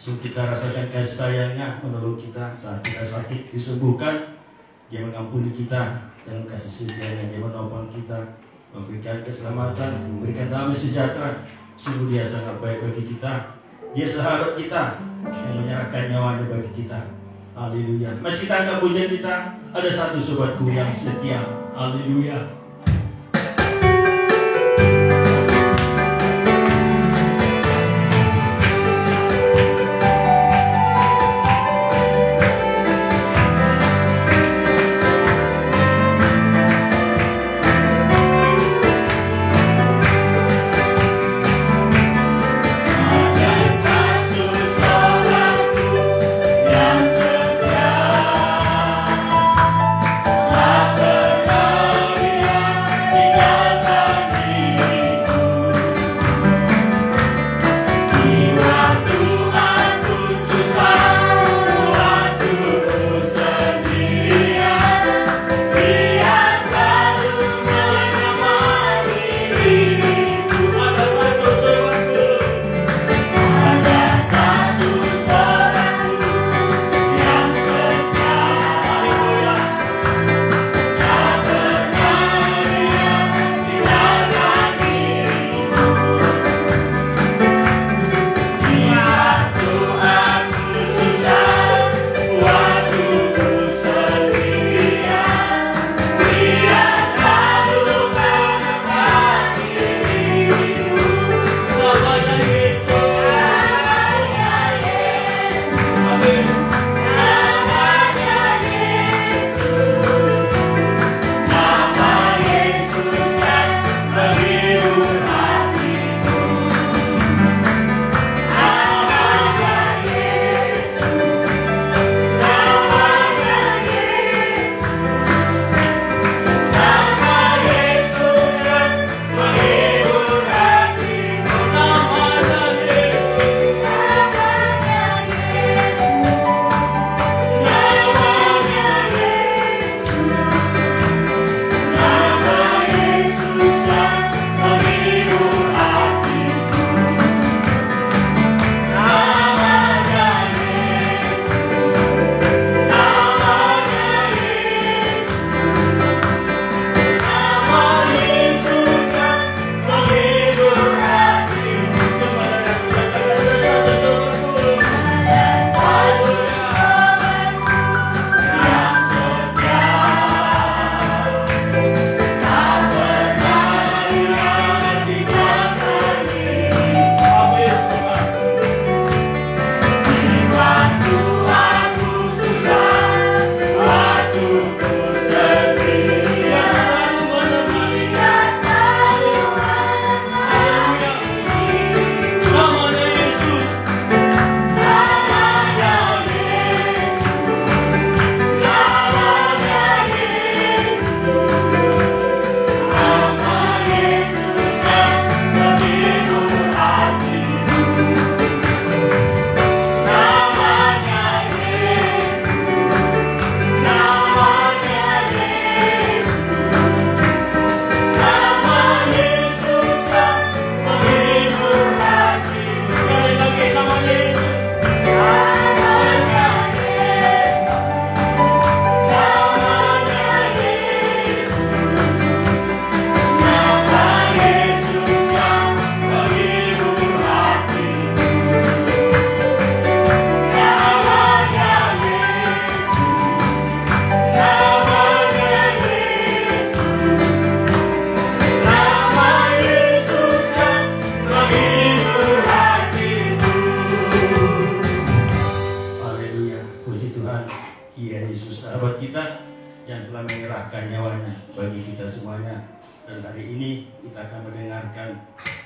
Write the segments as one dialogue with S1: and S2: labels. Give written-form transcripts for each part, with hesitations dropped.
S1: Kita rasakan kasih sayangnya, menolong kita saat kita sakit, disembuhkan. Dia mengampuni kita dengan kasih setianya. Dia menopang kita, memberikan keselamatan, memberikan damai sejahtera. Sungguh Dia sangat baik bagi kita. Dia sahabat kita yang menyerahkan nyawanya bagi kita. Haleluya. Mari kita angkat pujian kita. Ada satu sobatku yang setia. Haleluya.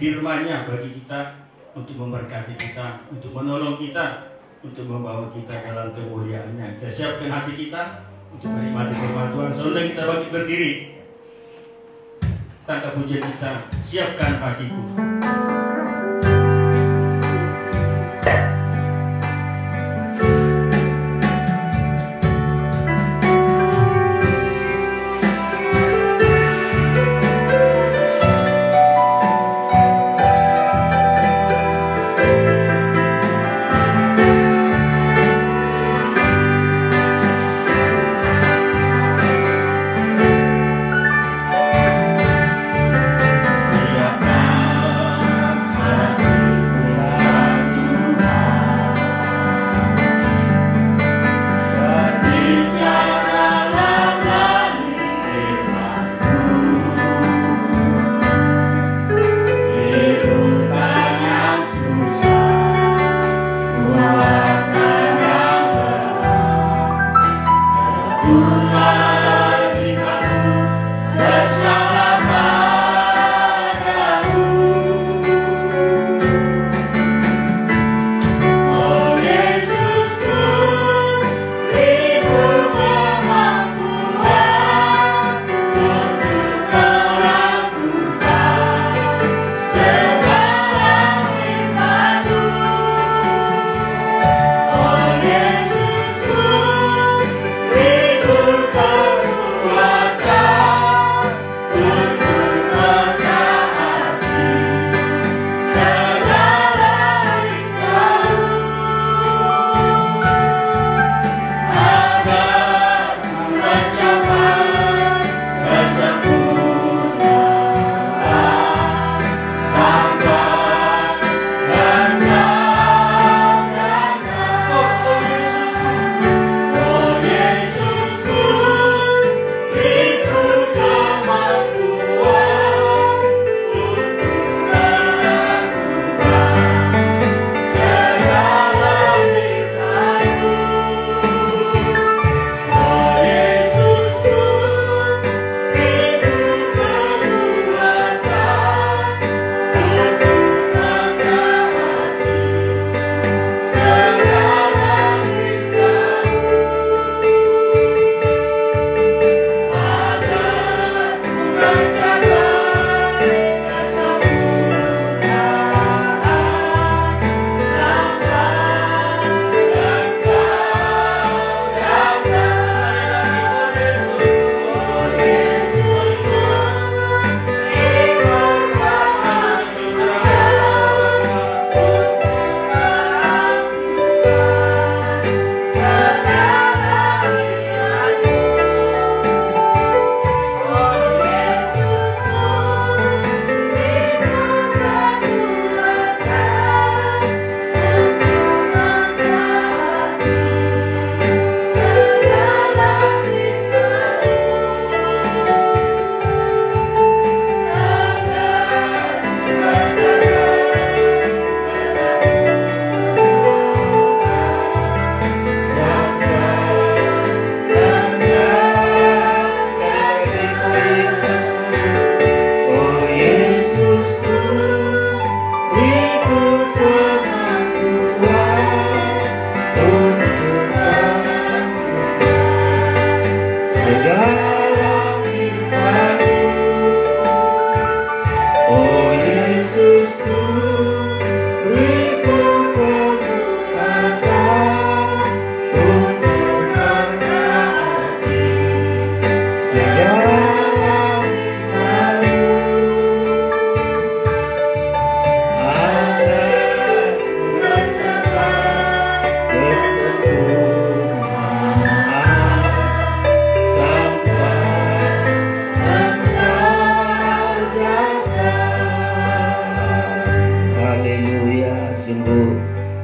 S2: Firman-Nya bagi kita, untuk memberkati kita, untuk menolong kita, untuk membawa kita dalam kemuliaan-Nya. Kita siapkan hati kita untuk menikmati firman Tuhan. Sebelum kita bangkit berdiri, tangkap pujian kita, siapkan hatiku.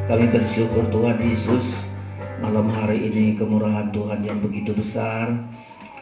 S3: Kami bersyukur Tuhan Yesus, malam hari ini kemurahan Tuhan yang begitu besar.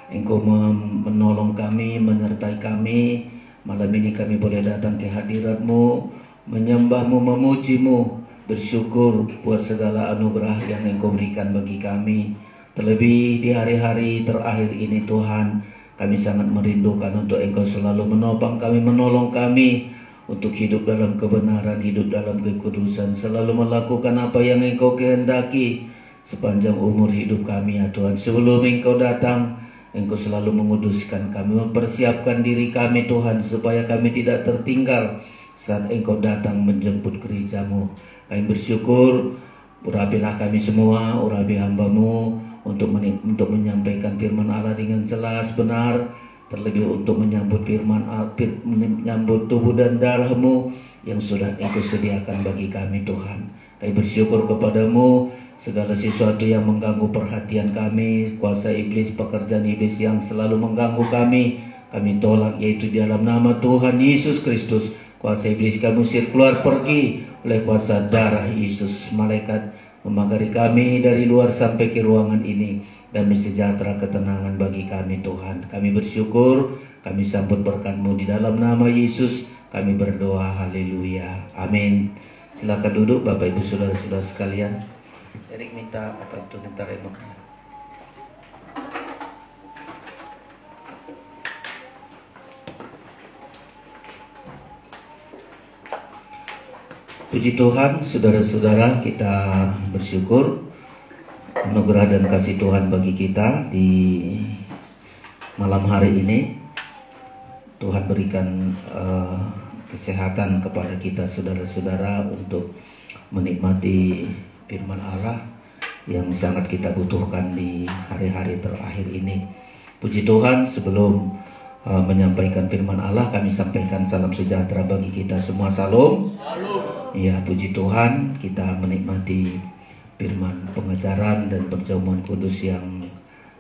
S3: Engkau menolong kami, menyertai kami. Malam ini kami boleh datang ke hadirat-Mu, menyembah-Mu, memuji-Mu, bersyukur buat segala anugerah yang Engkau berikan bagi kami. Terlebih di hari-hari terakhir ini Tuhan, kami sangat merindukan untuk Engkau selalu menopang kami, menolong kami untuk hidup dalam kebenaran, hidup dalam kekudusan, selalu melakukan apa yang Engkau kehendaki sepanjang umur hidup kami ya Tuhan. Sebelum Engkau datang, Engkau selalu menguduskan kami, mempersiapkan diri kami Tuhan, supaya kami tidak tertinggal saat Engkau datang menjemput gereja-Mu. Kami bersyukur, urapilah kami semua, urapi hamba-Mu untuk menyampaikan firman Allah dengan jelas, benar, terlebih untuk menyambut firman menyambut tubuh dan darah-Mu yang sudah Engkau sediakan bagi kami Tuhan. Kami bersyukur kepada-Mu, segala sesuatu yang mengganggu perhatian kami, kuasa iblis, pekerjaan iblis yang selalu mengganggu kami tolak, yaitu di dalam nama Tuhan Yesus Kristus. Kuasa iblis kami usir keluar, pergi oleh kuasa darah Yesus. Malaikat memagari kami dari luar sampai ke ruangan ini, dan sejahtera ketenangan bagi kami Tuhan. Kami bersyukur, kami sambut berkat-Mu di dalam nama Yesus. Kami berdoa, haleluya, amin. Silakan duduk Bapak Ibu Saudara-saudara sekalian. Erik minta apa itu, minta remote. Puji Tuhan, saudara-saudara, kita bersyukur anugerah dan kasih Tuhan bagi kita di malam hari ini. Tuhan berikan kesehatan kepada kita saudara-saudara untuk menikmati firman Allah yang sangat kita butuhkan di hari-hari terakhir ini. Puji Tuhan, sebelum menyampaikan firman Allah, kami sampaikan salam sejahtera bagi kita semua. Salam. Ya, puji Tuhan, kita menikmati firman pengajaran dan perjamuan kudus yang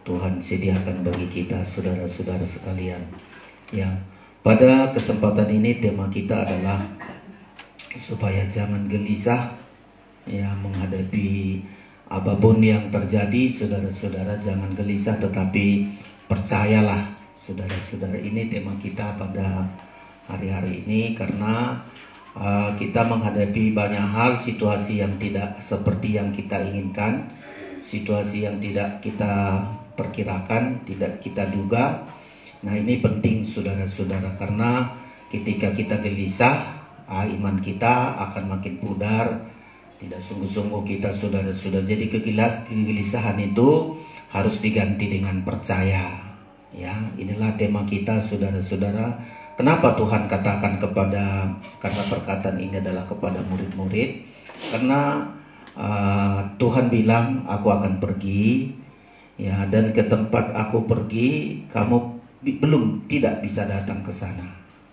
S3: Tuhan sediakan bagi kita saudara-saudara sekalian. Ya, pada kesempatan ini tema kita adalah supaya jangan gelisah ya menghadapi apapun yang terjadi. Saudara-saudara, jangan gelisah tetapi percayalah. Saudara-saudara, ini tema kita pada hari-hari ini karena kita menghadapi banyak hal, situasi yang tidak seperti yang kita inginkan, situasi yang tidak kita perkirakan, tidak kita duga. Nah, ini penting saudara-saudara, karena ketika kita gelisah, iman kita akan makin pudar, tidak sungguh-sungguh kita saudara-saudara. Jadi kegelisahan itu harus diganti dengan percaya. Ya, inilah tema kita saudara-saudara. Kenapa Tuhan katakan karena perkataan ini adalah kepada murid-murid? Karena Tuhan bilang, aku akan pergi, ya, dan ke tempat aku pergi, kamu tidak bisa datang ke sana.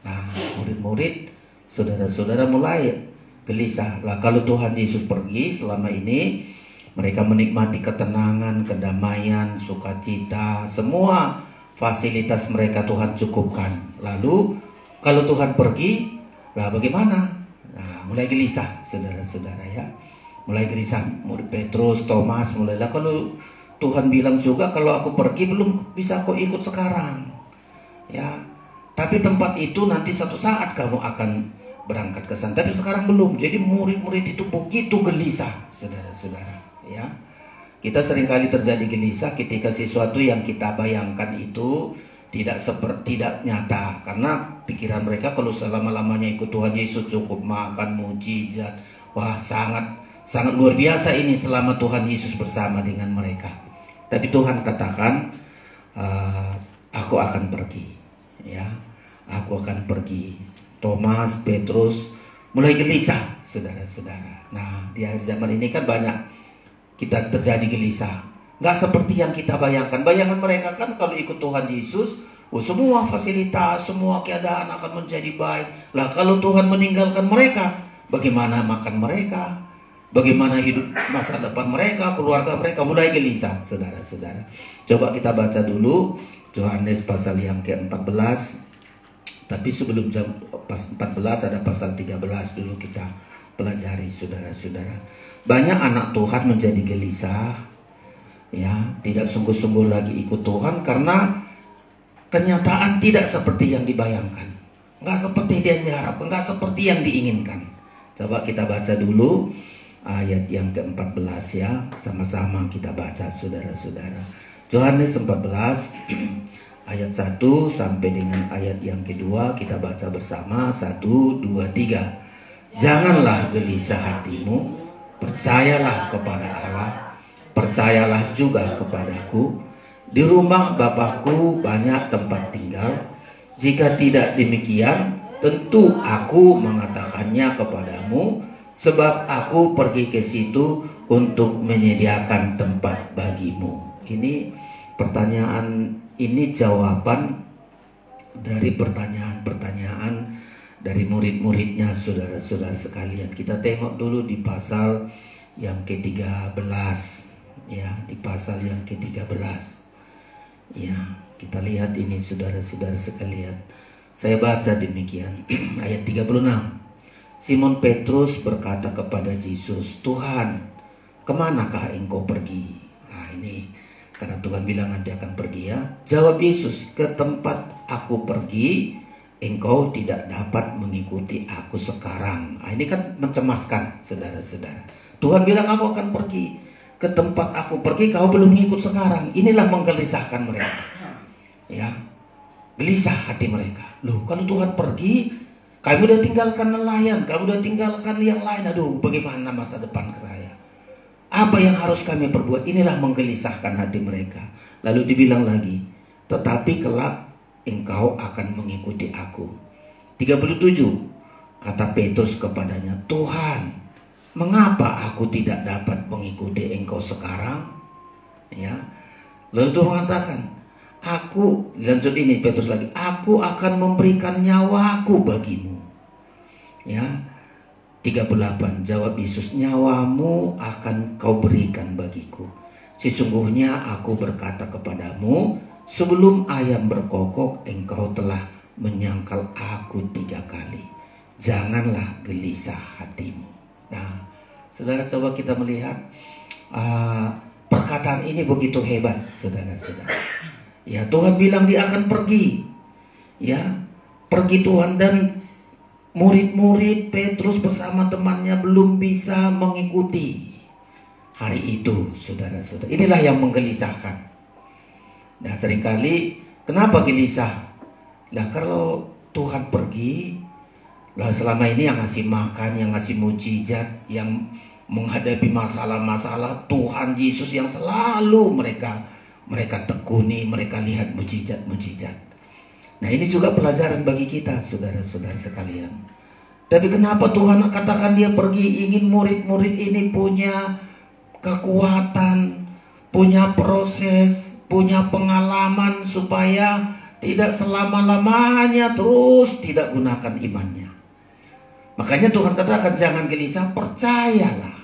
S3: Nah, murid-murid, saudara-saudara mulai gelisah. Lah, kalau Tuhan Yesus pergi, selama ini mereka menikmati ketenangan, kedamaian, sukacita, semua fasilitas mereka Tuhan cukupkan. Lalu kalau Tuhan pergi, lah bagaimana? Nah, mulai gelisah saudara-saudara ya. Mulai gelisah. Murid Petrus, Thomas mulailah, kalau Tuhan bilang juga kalau aku pergi belum bisa kau ikut sekarang. Ya. Tapi tempat itu nanti satu saat kamu akan berangkat ke sana. Tapi sekarang belum. Jadi murid-murid itu begitu gelisah saudara-saudara ya. Kita seringkali terjadi gelisah ketika sesuatu yang kita bayangkan itu tidak nyata. Karena pikiran mereka kalau selama-lamanya ikut Tuhan Yesus cukup makan mujizat. Wah, sangat luar biasa ini selama Tuhan Yesus bersama dengan mereka. Tapi Tuhan katakan, aku akan pergi. Ya, aku akan pergi. Thomas, Petrus mulai gelisah, saudara-saudara. Nah, di akhir zaman ini kan banyak kita terjadi gelisah, nggak seperti yang kita bayangkan. Bayangan mereka kan kalau ikut Tuhan Yesus, semua fasilitas, semua keadaan akan menjadi baik. Lah kalau Tuhan meninggalkan mereka, bagaimana makan mereka? Bagaimana hidup masa depan mereka, keluarga mereka? Mulai gelisah, saudara-saudara. Coba kita baca dulu Yohanes pasal yang ke-14. Tapi sebelum jam 14 ada pasal 13 dulu kita pelajari, saudara-saudara. Banyak anak Tuhan menjadi gelisah, ya, tidak sungguh-sungguh lagi ikut Tuhan karena kenyataan tidak seperti yang dibayangkan, nggak seperti yang diharapkan, nggak seperti yang diinginkan. Coba kita baca dulu ayat yang ke-14 ya, sama-sama kita baca saudara-saudara. Yohanes 14 ayat 1 sampai dengan ayat yang kedua kita baca bersama. 1, 2, 3. Janganlah gelisah hatimu, percayalah kepada Allah, percayalah juga kepadaku. Di rumah Bapakku banyak tempat tinggal. Jika tidak demikian, tentu aku mengatakannya kepadamu, sebab aku pergi ke situ untuk menyediakan tempat bagimu. Ini pertanyaan, ini jawaban dari pertanyaan-pertanyaan dari murid-muridnya saudara-saudara sekalian. Kita tengok dulu di pasal yang ke-13 ya, di pasal yang ke-13 ya, kita lihat ini saudara-saudara sekalian. Saya baca demikian ayat 36. Simon Petrus berkata kepada Yesus, Tuhan, kemanakah engkau pergi? Nah, ini karena Tuhan bilang nanti akan pergi ya. Jawab Yesus, ke tempat aku pergi engkau tidak dapat mengikuti aku sekarang. Nah, ini kan mencemaskan saudara-saudara. Tuhan bilang aku akan pergi. Ke tempat aku pergi kau belum ngikut sekarang. Inilah menggelisahkan mereka. Ya, gelisah hati mereka. Loh, kalau Tuhan pergi, Kamu udah tinggalkan nelayan, kamu udah tinggalkan yang lain. Aduh, bagaimana masa depan saya? Apa yang harus kami perbuat? Inilah menggelisahkan hati mereka. Lalu dibilang lagi, tetapi kelak engkau akan mengikuti aku. 37, kata Petrus kepadanya, Tuhan, mengapa aku tidak dapat mengikuti engkau sekarang? Ya. Lalu Tuhan mengatakan, aku, lanjut ini Petrus lagi, aku akan memberikan nyawaku bagimu. Ya. 38, jawab Yesus, nyawamu akan kau berikan bagiku. Sesungguhnya aku berkata kepadamu, sebelum ayam berkokok engkau telah menyangkal aku 3 kali. Janganlah gelisah hatimu. Nah, saudara, coba kita melihat perkataan ini begitu hebat, saudara-saudara. Ya, Tuhan bilang dia akan pergi. Ya, pergi Tuhan, dan murid-murid Petrus bersama temannya belum bisa mengikuti hari itu, saudara-saudara. Inilah yang menggelisahkan. Nah, seringkali kenapa gelisah? Nah, kalau Tuhan pergi, lah selama ini yang ngasih makan, yang ngasih mujizat, yang menghadapi masalah-masalah, Tuhan Yesus yang selalu mereka tekuni, mereka lihat mujizat-mujizat. Nah, ini juga pelajaran bagi kita, saudara-saudara sekalian. Tapi kenapa Tuhan katakan dia pergi? Ingin murid-murid ini punya kekuatan, punya proses, punya pengalaman, supaya tidak selama-lamanya terus tidak gunakan imannya. Makanya Tuhan katakan jangan gelisah, percayalah.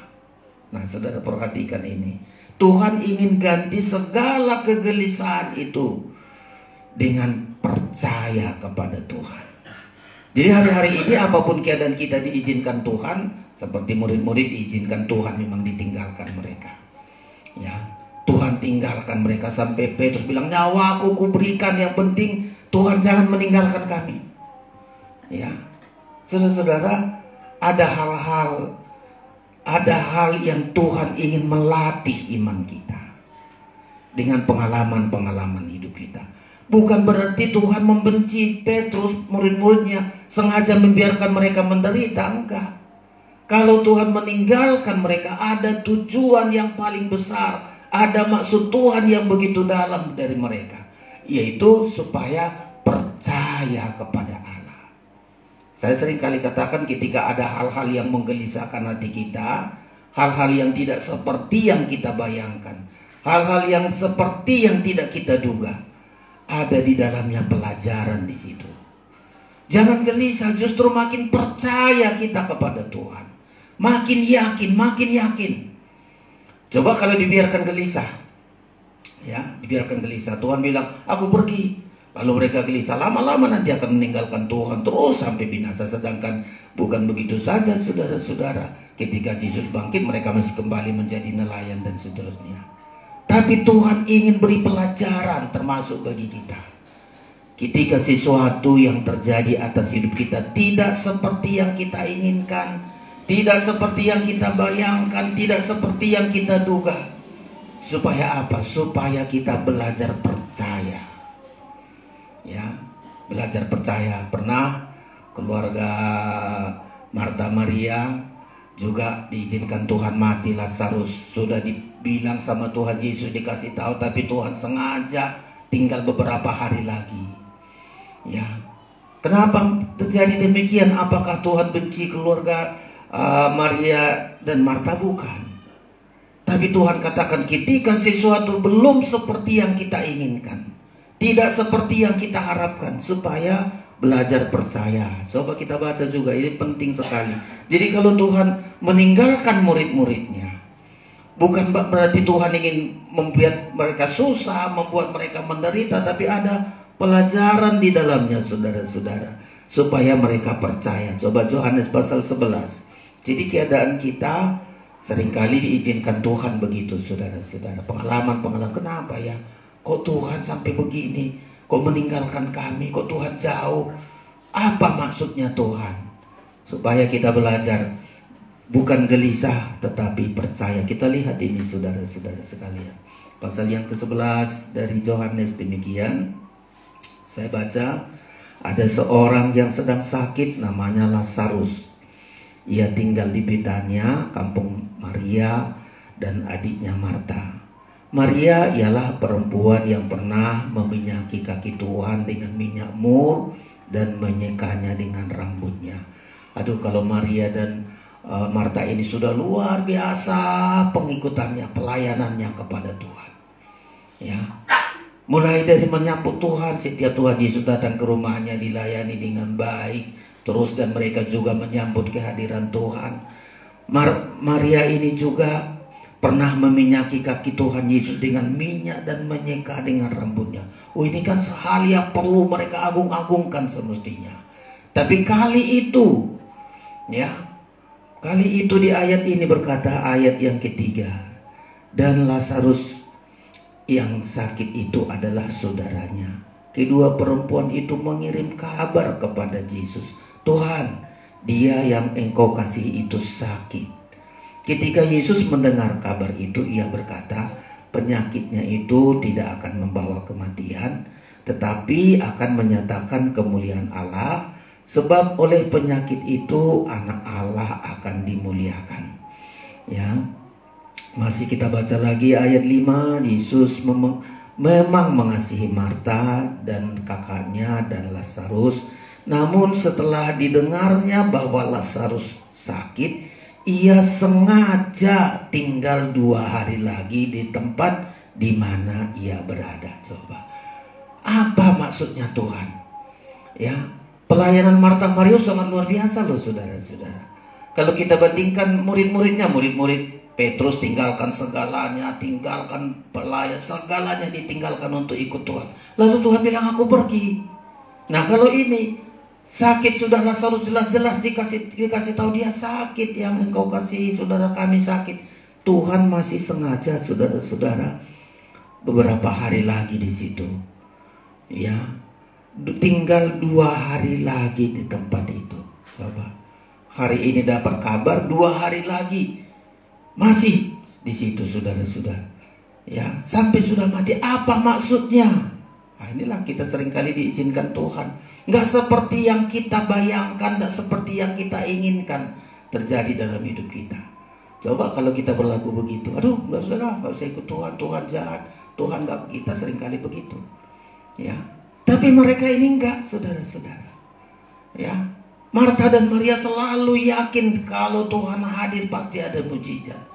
S3: Nah, saudara perhatikan ini. Tuhan ingin ganti segala kegelisahan itu dengan percaya kepada Tuhan. Jadi hari-hari ini apapun keadaan kita diizinkan Tuhan, seperti murid-murid diizinkan Tuhan memang ditinggalkan mereka. Ya, Tuhan tinggalkan mereka sampai Petrus bilang, nyawaku kuberikan, yang penting Tuhan jangan meninggalkan kami. Ya, saudara-saudara, ada hal yang Tuhan ingin melatih iman kita dengan pengalaman-pengalaman hidup kita. Bukan berarti Tuhan membenci Petrus, murid-muridnya, sengaja membiarkan mereka menderita, enggak. Kalau Tuhan meninggalkan mereka, ada tujuan yang paling besar, ada maksud Tuhan yang begitu dalam dari mereka, yaitu supaya percaya kepada Allah. Saya sering kali katakan, ketika ada hal-hal yang menggelisahkan hati kita, hal-hal yang tidak seperti yang kita bayangkan, hal-hal yang seperti yang tidak kita duga, ada di dalamnya pelajaran di situ. Jangan gelisah, justru makin percaya kita kepada Tuhan, makin yakin, makin yakin. Coba kalau dibiarkan gelisah, ya, dibiarkan gelisah. Tuhan bilang, aku pergi. Lalu mereka gelisah, lama-lama nanti akan meninggalkan Tuhan terus sampai binasa. Sedangkan bukan begitu saja, saudara-saudara. Ketika Yesus bangkit, mereka masih kembali menjadi nelayan dan seterusnya. Tapi Tuhan ingin beri pelajaran termasuk bagi kita. Ketika sesuatu yang terjadi atas hidup kita tidak seperti yang kita inginkan, tidak seperti yang kita bayangkan, tidak seperti yang kita duga. Supaya apa? Supaya kita belajar percaya. Ya, belajar percaya. Pernah keluarga Marta Maria juga diizinkan Tuhan mati. Lazarus sudah dibilang sama Tuhan Yesus, dikasih tahu, tapi Tuhan sengaja tinggal beberapa hari lagi. Ya, kenapa terjadi demikian? Apakah Tuhan benci keluarga Maria dan Marta? Bukan. Tapi Tuhan katakan, ketika sesuatu belum seperti yang kita inginkan, tidak seperti yang kita harapkan, supaya belajar percaya. Coba kita baca juga, ini penting sekali. Jadi kalau Tuhan meninggalkan murid-muridnya, bukan berarti Tuhan ingin membuat mereka susah, membuat mereka menderita, tapi ada pelajaran di dalamnya, saudara-saudara, supaya mereka percaya. Coba Yohanes pasal 11. Jadi keadaan kita seringkali diizinkan Tuhan begitu, saudara-saudara. Pengalaman-pengalaman, kenapa ya? Kok Tuhan sampai begini? Kok meninggalkan kami? Kok Tuhan jauh? Apa maksudnya Tuhan? Supaya kita belajar bukan gelisah tetapi percaya. Kita lihat ini, saudara-saudara sekalian. Pasal yang ke-11 dari Yohanes demikian. Saya baca Ada seorang yang sedang sakit namanya Lazarus. Ia tinggal di Betania, kampung Maria dan adiknya Marta. Maria ialah perempuan yang pernah meminyaki kaki Tuhan dengan minyak mur dan menyekanya dengan rambutnya. Aduh, kalau Maria dan Marta ini sudah luar biasa pengikutannya, pelayanannya kepada Tuhan. Ya, mulai dari menyambut Tuhan, setiap Tuhan Yesus datang ke rumahnya dilayani dengan baik. Terus dan mereka juga menyambut kehadiran Tuhan. Maria ini juga pernah meminyaki kaki Tuhan Yesus dengan minyak dan menyeka dengan rambutnya. Oh, ini kan hal yang perlu mereka agung-agungkan semestinya. Tapi kali itu, ya, kali itu di ayat ini berkata, ayat yang ketiga, dan Lazarus yang sakit itu adalah saudaranya. Kedua perempuan itu mengirim kabar kepada Yesus, Tuhan, dia yang engkau kasihi itu sakit. Ketika Yesus mendengar kabar itu, ia berkata, penyakitnya itu tidak akan membawa kematian, tetapi akan menyatakan kemuliaan Allah. Sebab oleh penyakit itu anak Allah akan dimuliakan. Ya, masih kita baca lagi ayat 5. Yesus memang mengasihi Marta dan kakaknya dan Lazarus. Namun setelah didengarnya bahwa Lazarus sakit, ia sengaja tinggal 2 hari lagi di tempat di mana ia berada. Coba, apa maksudnya Tuhan? Ya, pelayanan Marta Maria sangat luar biasa loh saudara-saudara. Kalau kita bandingkan murid-muridnya, murid-murid Petrus tinggalkan segalanya, tinggalkan pelayan, segalanya ditinggalkan untuk ikut Tuhan. Lalu Tuhan bilang aku pergi. Nah, kalau ini sakit sudah Lazarus jelas-jelas dikasih tahu dia sakit, yang engkau kasih saudara kami sakit. Tuhan masih sengaja saudara-saudara beberapa hari lagi di situ. Ya, tinggal 2 hari lagi di tempat itu. Coba, hari ini dapat kabar 2 hari lagi masih di situ saudara-saudara. Ya, sampai sudah mati. Apa maksudnya? Nah, inilah kita seringkali diizinkan Tuhan. Nggak seperti yang kita bayangkan, nggak seperti yang kita inginkan terjadi dalam hidup kita. Coba kalau kita berlaku begitu, aduh, nggak usah ikut Tuhan, Tuhan jahat, Tuhan nggak, kita seringkali begitu. Ya. Tapi mereka ini enggak, saudara-saudara. Ya, Marta dan Maria selalu yakin kalau Tuhan hadir pasti ada mujizat.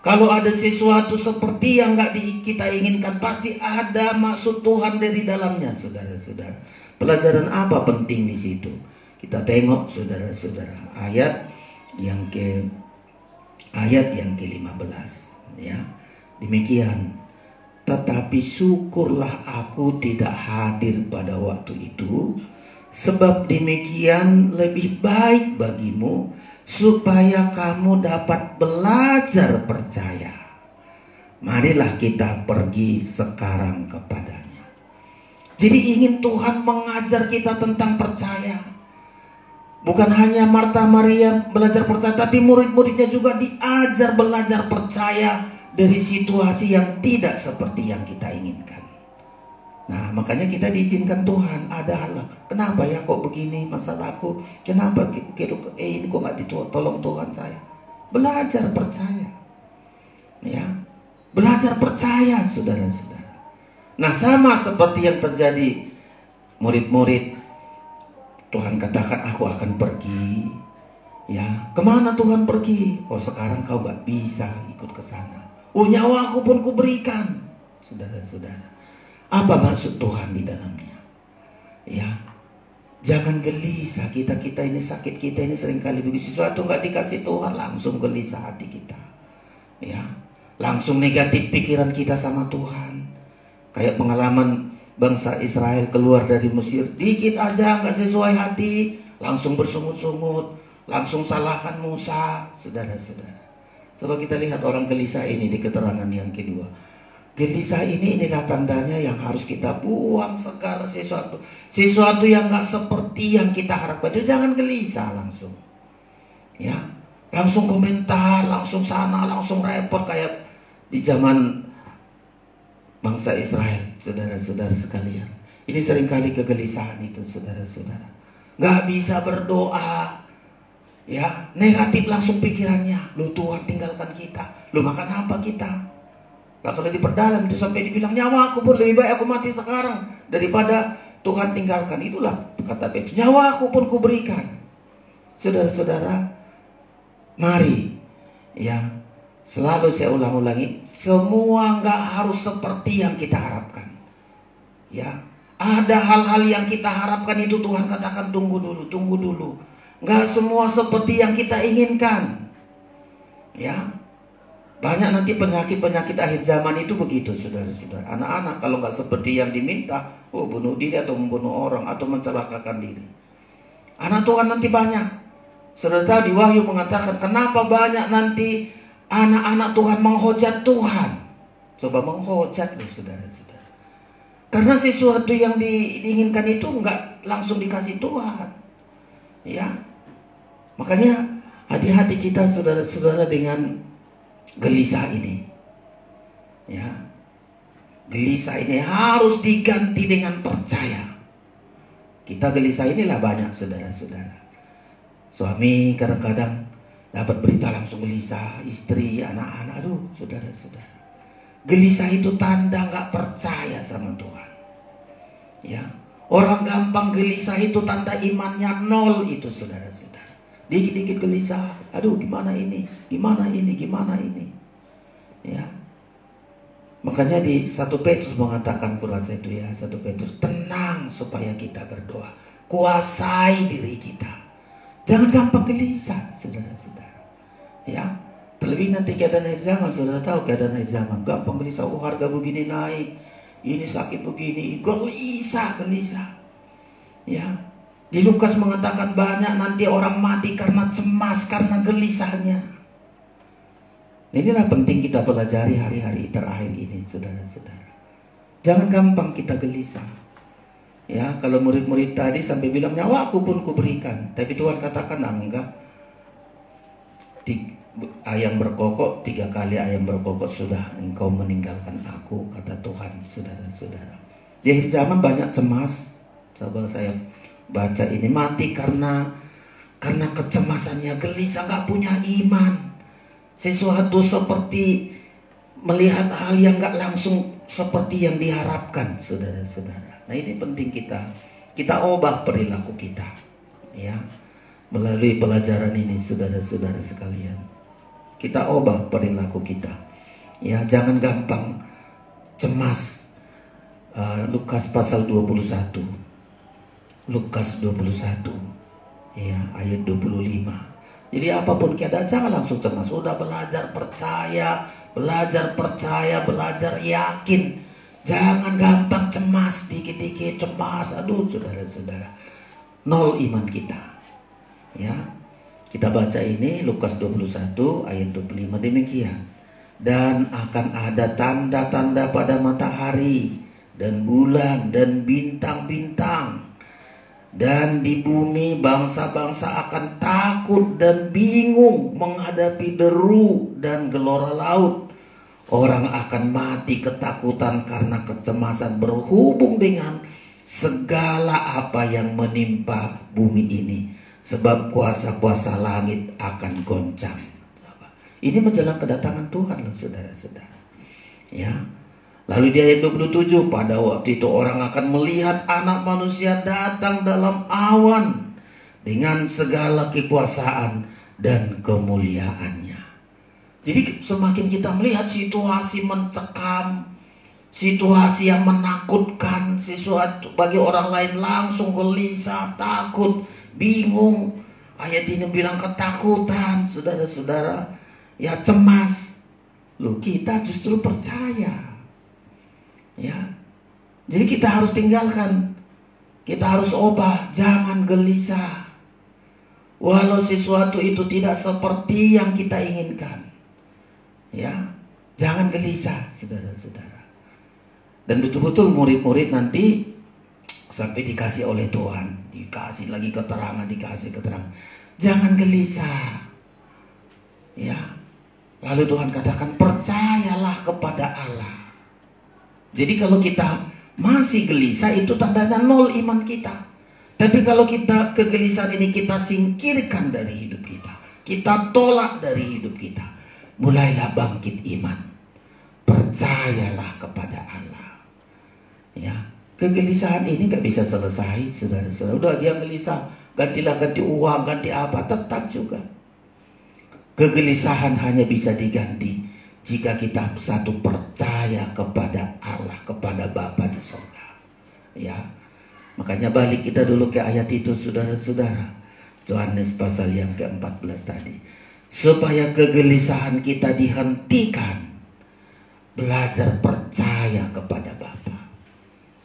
S3: Kalau ada sesuatu seperti yang enggak kita inginkan, pasti ada maksud Tuhan dari dalamnya, saudara-saudara. Pelajaran apa penting di situ? Kita tengok, saudara-saudara, ayat yang ke-15. Ya, demikian. Tetapi syukurlah aku tidak hadir pada waktu itu, sebab demikian lebih baik bagimu, supaya kamu dapat belajar percaya. Marilah kita pergi sekarang kepadanya. Jadi ingin Tuhan mengajar kita tentang percaya. Bukan hanya Marta Maria belajar percaya, tapi murid-muridnya juga diajar belajar percaya dari situasi yang tidak seperti yang kita inginkan. Nah, makanya kita diizinkan Tuhan. Ada hal, kenapa ya kok begini masalahku? Kenapa ini kok gak ditolong Tuhan saya? Belajar percaya. Ya, belajar percaya saudara-saudara. Nah, sama seperti yang terjadi murid-murid. Tuhan katakan aku akan pergi. Ya, kemana Tuhan pergi? Oh, sekarang kau gak bisa ikut ke sana. Oh, nyawaku pun kuberikan. Saudara-saudara, apa maksud Tuhan di dalamnya? Ya, jangan gelisah. Kita ini sakit, kita ini seringkali begitu. Sesuatu nggak dikasih Tuhan, langsung gelisah hati kita. Ya, langsung negatif pikiran kita sama Tuhan. Kayak pengalaman bangsa Israel keluar dari Mesir, dikit aja nggak sesuai hati, langsung bersungut-sungut, langsung salahkan Musa, saudara-saudara. Coba kita lihat orang gelisah ini di keterangan yang kedua. Gelisah inilah tandanya yang harus kita buang segala sesuatu. Sesuatu yang gak seperti yang kita harapkan. Jadi jangan gelisah langsung. Ya, langsung komentar, langsung sana, langsung repot kayak di zaman bangsa Israel, saudara-saudara sekalian. Ini seringkali kegelisahan itu, saudara-saudara. Gak bisa berdoa, ya, negatif langsung pikirannya. Lu Tuhan tinggalkan kita, lu makan apa kita? Nah, kalau diperdalam itu sampai dibilang, nyawa aku pun lebih baik aku mati sekarang daripada Tuhan tinggalkan. Itulah kata Petrus, nyawa aku pun kuberikan. Saudara-saudara, mari, ya, selalu saya ulang-ulangi, semua nggak harus seperti yang kita harapkan. Ya, ada hal-hal yang kita harapkan itu Tuhan katakan tunggu dulu, tunggu dulu. Nggak semua seperti yang kita inginkan. Ya, banyak nanti penyakit-penyakit akhir zaman itu begitu, saudara-saudara. Anak-anak kalau nggak seperti yang diminta, bunuh diri atau membunuh orang atau mencelakakan diri. Anak Tuhan nanti banyak. Saudara tahu di Wahyu mengatakan kenapa banyak nanti anak-anak Tuhan menghujat Tuhan. Coba menghujat loh, saudara-saudara. Karena sesuatu yang diinginkan itu nggak langsung dikasih Tuhan. Ya, makanya hati-hati kita, saudara-saudara, dengan gelisah ini. Ya, gelisah ini harus diganti dengan percaya. Kita gelisah inilah banyak, saudara-saudara. Suami kadang-kadang dapat berita langsung gelisah, istri, anak-anak, aduh, saudara-saudara. Gelisah itu tanda nggak percaya sama Tuhan. Ya, orang gampang gelisah itu tanda imannya nol itu, saudara-saudara. Dikit-dikit gelisah, aduh, gimana ini, gimana ini, gimana ini. Ya, makanya di 1 Petrus mengatakan kurasa itu, ya, 1 Petrus, tenang supaya kita berdoa, kuasai diri kita. Jangan gampang gelisah, saudara-saudara. Ya, terlebih nanti keadaan akhir zaman, saudara tahu keadaan akhir zaman. Gampang gelisah, harga begini naik, ini sakit begini, gelisah. Ya, di Lukas mengatakan banyak nanti orang mati karena cemas, karena gelisahnya. Inilah penting kita pelajari hari-hari terakhir ini, saudara-saudara. Jangan gampang kita gelisah. Ya, kalau murid-murid tadi sampai bilang nyawa aku pun kuberikan, tapi Tuhan katakan enggak. Ayam berkokok 3 kali ayam berkokok sudah engkau meninggalkan aku, kata Tuhan, saudara-saudara. Di akhir zaman banyak cemas. Coba saya baca ini, mati karena kecemasannya, gelisah, nggak punya iman. Sesuatu seperti melihat hal yang nggak langsung seperti yang diharapkan, saudara-saudara. Nah, ini penting kita ubah perilaku kita, ya, melalui pelajaran ini, saudara-saudara sekalian. Kita ubah perilaku kita, ya, jangan gampang cemas. Lukas pasal 21, Lukas 21, ya, ayat 25. Jadi apapun keadaan jangan langsung cemas. Sudah belajar percaya, belajar yakin. Jangan gampang cemas, dikit-dikit cemas. Aduh, saudara-saudara, nol iman kita. Ya, kita baca ini Lukas 21 ayat 25 demikian. Dan akan ada tanda-tanda pada matahari dan bulan dan bintang-bintang. Dan di bumi bangsa-bangsa akan takut dan bingung menghadapi deru dan gelora laut. Orang akan mati ketakutan karena kecemasan berhubung dengan segala apa yang menimpa bumi ini. Sebab kuasa-kuasa langit akan goncang. Ini menjelang kedatangan Tuhan, loh, saudara-saudara. Ya. Lalu di ayat 27, pada waktu itu orang akan melihat anak manusia datang dalam awan dengan segala kekuasaan dan kemuliaannya. Jadi semakin kita melihat situasi mencekam, situasi yang menakutkan, sesuatu bagi orang lain langsung gelisah, takut, bingung. Ayat ini bilang ketakutan, saudara-saudara, ya, cemas. Loh, kita justru percaya. Ya. Jadi kita harus tinggalkan. Kita harus ubah, jangan gelisah. Walau sesuatu itu tidak seperti yang kita inginkan. Ya, jangan gelisah, saudara-saudara. Dan betul-betul murid-murid nanti sampai dikasih oleh Tuhan, dikasih lagi keterangan, jangan gelisah. Ya, lalu Tuhan katakan percayalah kepada Allah. Jadi kalau kita masih gelisah, itu tandanya nol iman kita. Tapi kalau kita kegelisahan ini kita singkirkan dari hidup kita, kita tolak dari hidup kita, mulailah bangkit iman. Percayalah kepada Allah. Ya, kegelisahan ini gak bisa selesai, saudara-saudara. Udah dia gelisah, ganti uang, ganti apa, tetap juga. Kegelisahan hanya bisa diganti jika kita satu percaya kepada Allah, kepada Bapa di surga. Ya, makanya balik kita dulu ke ayat itu, saudara-saudara. Yohanes pasal yang ke-14 tadi. Supaya kegelisahan kita dihentikan, belajar percaya kepada Bapa.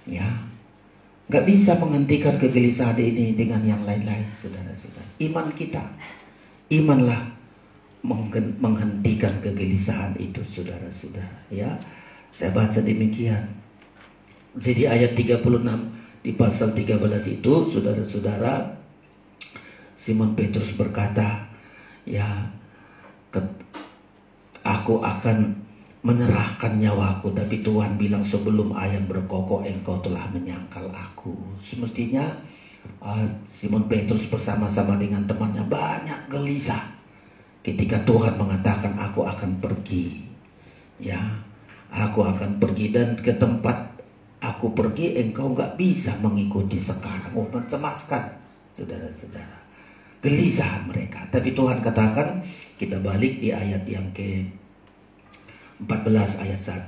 S3: Ya, nggak bisa menghentikan kegelisahan ini dengan yang lain-lain, saudara-saudara. Iman kita, imanlah menghentikan kegelisahan itu, saudara-saudara. Ya, saya baca demikian. Jadi ayat 36 di pasal 13 itu, saudara-saudara, Simon Petrus berkata, ya, aku akan menyerahkan nyawaku, tapi Tuhan bilang sebelum ayam berkokok engkau telah menyangkal aku. Semestinya Simon Petrus bersama-sama dengan temannya banyak gelisah ketika Tuhan mengatakan aku akan pergi. Ya, aku akan pergi, dan ke tempat aku pergi engkau gak bisa mengikuti sekarang. Oh, mencemaskan, saudara-saudara. Gelisah mereka. Tapi Tuhan katakan, kita balik di ayat yang ke 14 ayat 1,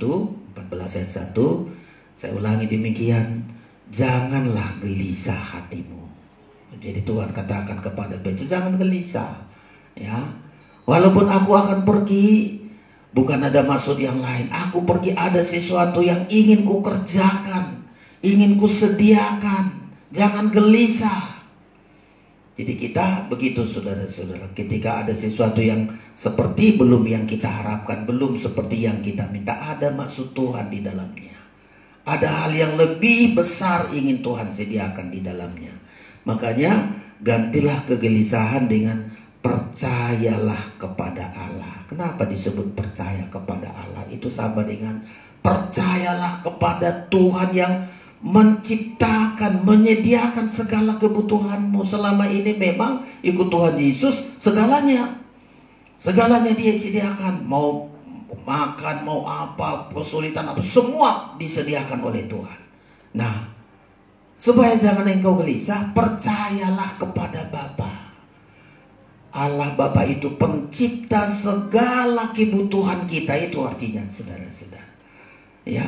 S3: saya ulangi demikian, janganlah gelisah hatimu. Jadi Tuhan katakan kepada Petrus, jangan gelisah. Ya, walaupun aku akan pergi, bukan ada maksud yang lain. Aku pergi ada sesuatu yang ingin ku kerjakan, ingin ku sediakan. Jangan gelisah. Jadi kita begitu, saudara-saudara, ketika ada sesuatu yang seperti belum yang kita harapkan, belum seperti yang kita minta, ada maksud Tuhan di dalamnya. Ada hal yang lebih besar ingin Tuhan sediakan di dalamnya. Makanya gantilah kegelisahan dengan percayalah kepada Allah. Kenapa disebut percaya kepada Allah? Itu sama dengan percayalah kepada Tuhan yang menciptakan, menyediakan segala kebutuhanmu. Selama ini memang ikut Tuhan Yesus, segalanya dia sediakan. Mau makan, mau apa, kesulitan apa, semua disediakan oleh Tuhan. Nah, supaya jangan engkau gelisah, percayalah kepada Bapa. Allah Bapa itu pencipta segala kebutuhan kita. Itu artinya, saudara-saudara. Ya,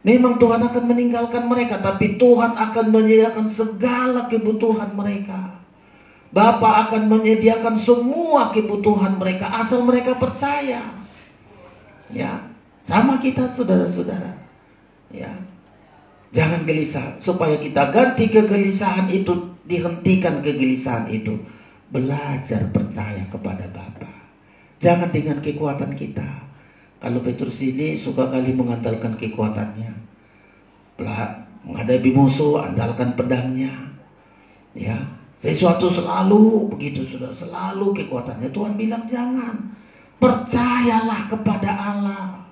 S3: memang Tuhan akan meninggalkan mereka, tapi Tuhan akan menyediakan segala kebutuhan mereka. Bapa akan menyediakan semua kebutuhan mereka, asal mereka percaya. Ya, sama kita, saudara-saudara. Ya, jangan gelisah. Supaya kita ganti kegelisahan itu, dihentikan kegelisahan itu, belajar percaya kepada Bapa. Jangan dengan kekuatan kita. Kalau Petrus ini suka kali mengandalkan kekuatannya. Menghadapi musuh, andalkan pedangnya. Ya, sesuatu selalu begitu, sudah selalu kekuatannya. Tuhan bilang jangan. Percayalah kepada Allah.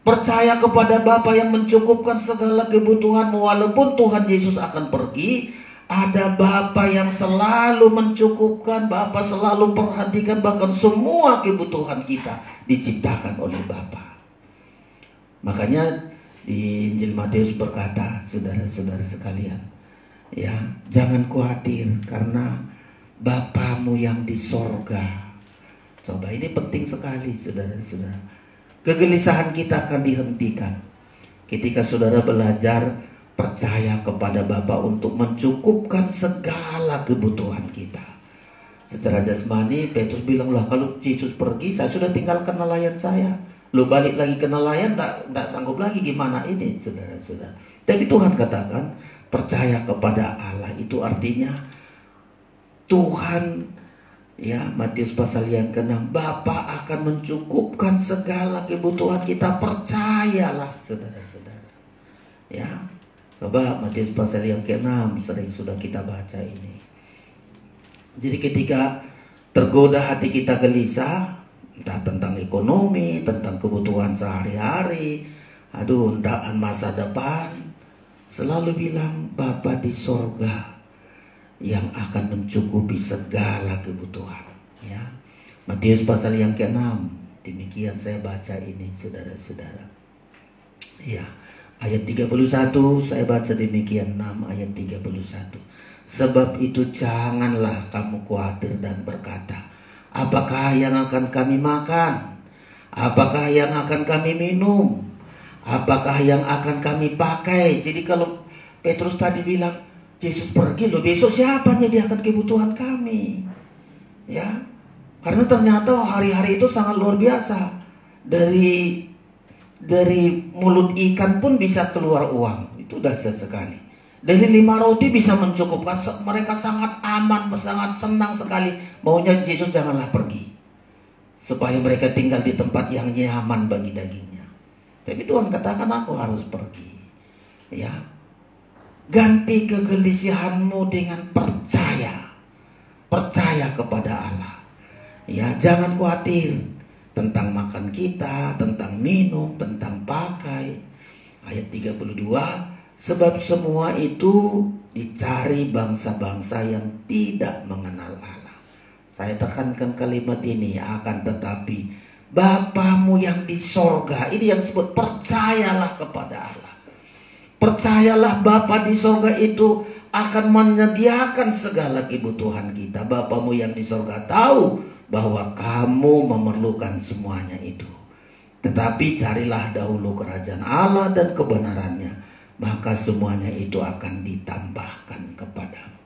S3: Percaya kepada Bapa yang mencukupkan segala kebutuhanmu. Walaupun Tuhan Yesus akan pergi, ada Bapa yang selalu mencukupkan. Bapa selalu perhatikan, bahkan semua kebutuhan kita diciptakan oleh Bapa. Makanya di Injil Matius berkata, saudara-saudara sekalian, ya, jangan khawatir karena Bapamu yang di sorga. Coba, ini penting sekali, saudara-saudara. Kegelisahan kita akan dihentikan ketika saudara belajar percaya kepada Bapa untuk mencukupkan segala kebutuhan kita. Secara jasmani, Petrus bilang, lah kalau Yesus pergi, saya sudah tinggalkan nelayan saya. Lu balik lagi ke nelayan, tak sanggup lagi, gimana ini, saudara-saudara. Tapi Tuhan katakan, percaya kepada Allah. Itu artinya, Tuhan, ya, Matius pasal yang ke-6, Bapa akan mencukupkan segala kebutuhan kita. Percayalah, saudara-saudara. Ya, coba Matius pasal yang ke-6, sering sudah kita baca ini. Jadi ketika tergoda hati kita gelisah, entah tentang ekonomi, tentang kebutuhan sehari-hari, entah masa depan, selalu bilang Bapa di sorga yang akan mencukupi segala kebutuhan. Ya, Matius pasal yang ke-6. Demikian saya baca ini, saudara-saudara. Ya, ayat 31 saya baca demikian, 6 ayat 31. Sebab itu janganlah kamu khawatir dan berkata, apakah yang akan kami makan? Apakah yang akan kami minum? Apakah yang akan kami pakai? Jadi kalau Petrus tadi bilang, Yesus pergi loh, besok siapa menyediakan kebutuhan kami? Ya, karena ternyata hari-hari itu sangat luar biasa. Dari mulut ikan pun bisa keluar uang. Itu dahsyat sekali. Dari 5 roti bisa mencukupkan. Mereka sangat aman, sangat senang sekali. Maunya Yesus janganlah pergi, supaya mereka tinggal di tempat yang nyaman bagi dagingnya. Tapi Tuhan katakan, aku harus pergi. Ya, ganti kegelisahanmu dengan percaya. Percaya kepada Allah. Ya, jangan khawatir tentang makan kita, tentang minum, tentang pakai. Ayat 32, sebab semua itu dicari bangsa-bangsa yang tidak mengenal Allah. Saya tekankan kalimat ini, akan tetapi Bapamu yang di sorga. Ini yang disebut percayalah kepada Allah. Percayalah Bapa di sorga itu akan menyediakan segala kebutuhan kita. Bapamu yang di sorga tahu bahwa kamu memerlukan semuanya itu. Tetapi carilah dahulu kerajaan Allah dan kebenarannya, maka semuanya itu akan ditambahkan kepadamu.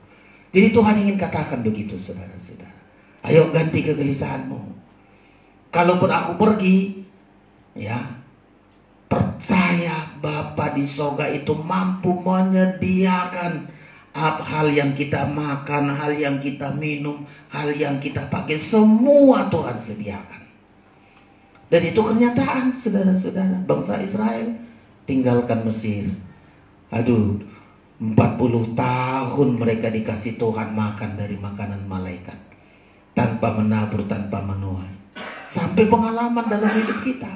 S3: Jadi Tuhan ingin katakan begitu, saudara-saudara. Ayo ganti kegelisahanmu. Kalaupun aku pergi, ya, percaya Bapa di sorga itu mampu menyediakan hal yang kita makan, hal yang kita minum, hal yang kita pakai, semua Tuhan sediakan. Dan itu kenyataan, saudara-saudara. Bangsa Israel tinggalkan Mesir. 40 tahun mereka dikasih Tuhan makan dari makanan malaikat, tanpa menabur, tanpa menuai. Sampai pengalaman dalam hidup kita.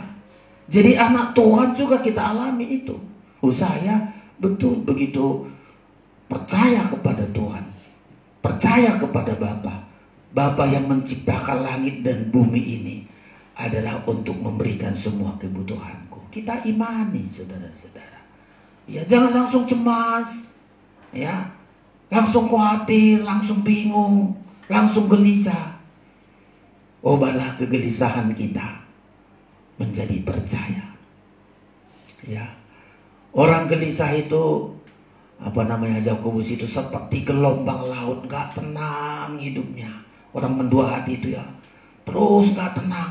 S3: Jadi anak Tuhan juga kita alami itu. Saya betul begitu percaya kepada Tuhan, percaya kepada Bapa. Bapa yang menciptakan langit dan bumi ini adalah untuk memberikan semua kebutuhanku. Kita imani, saudara-saudara. Ya, jangan langsung cemas, ya, langsung khawatir, langsung bingung, langsung gelisah. Ubahlah kegelisahan kita menjadi percaya. Ya, orang gelisah itu Yakobus itu seperti gelombang laut, gak tenang hidupnya. Orang mendua hati itu ya, terus gak tenang.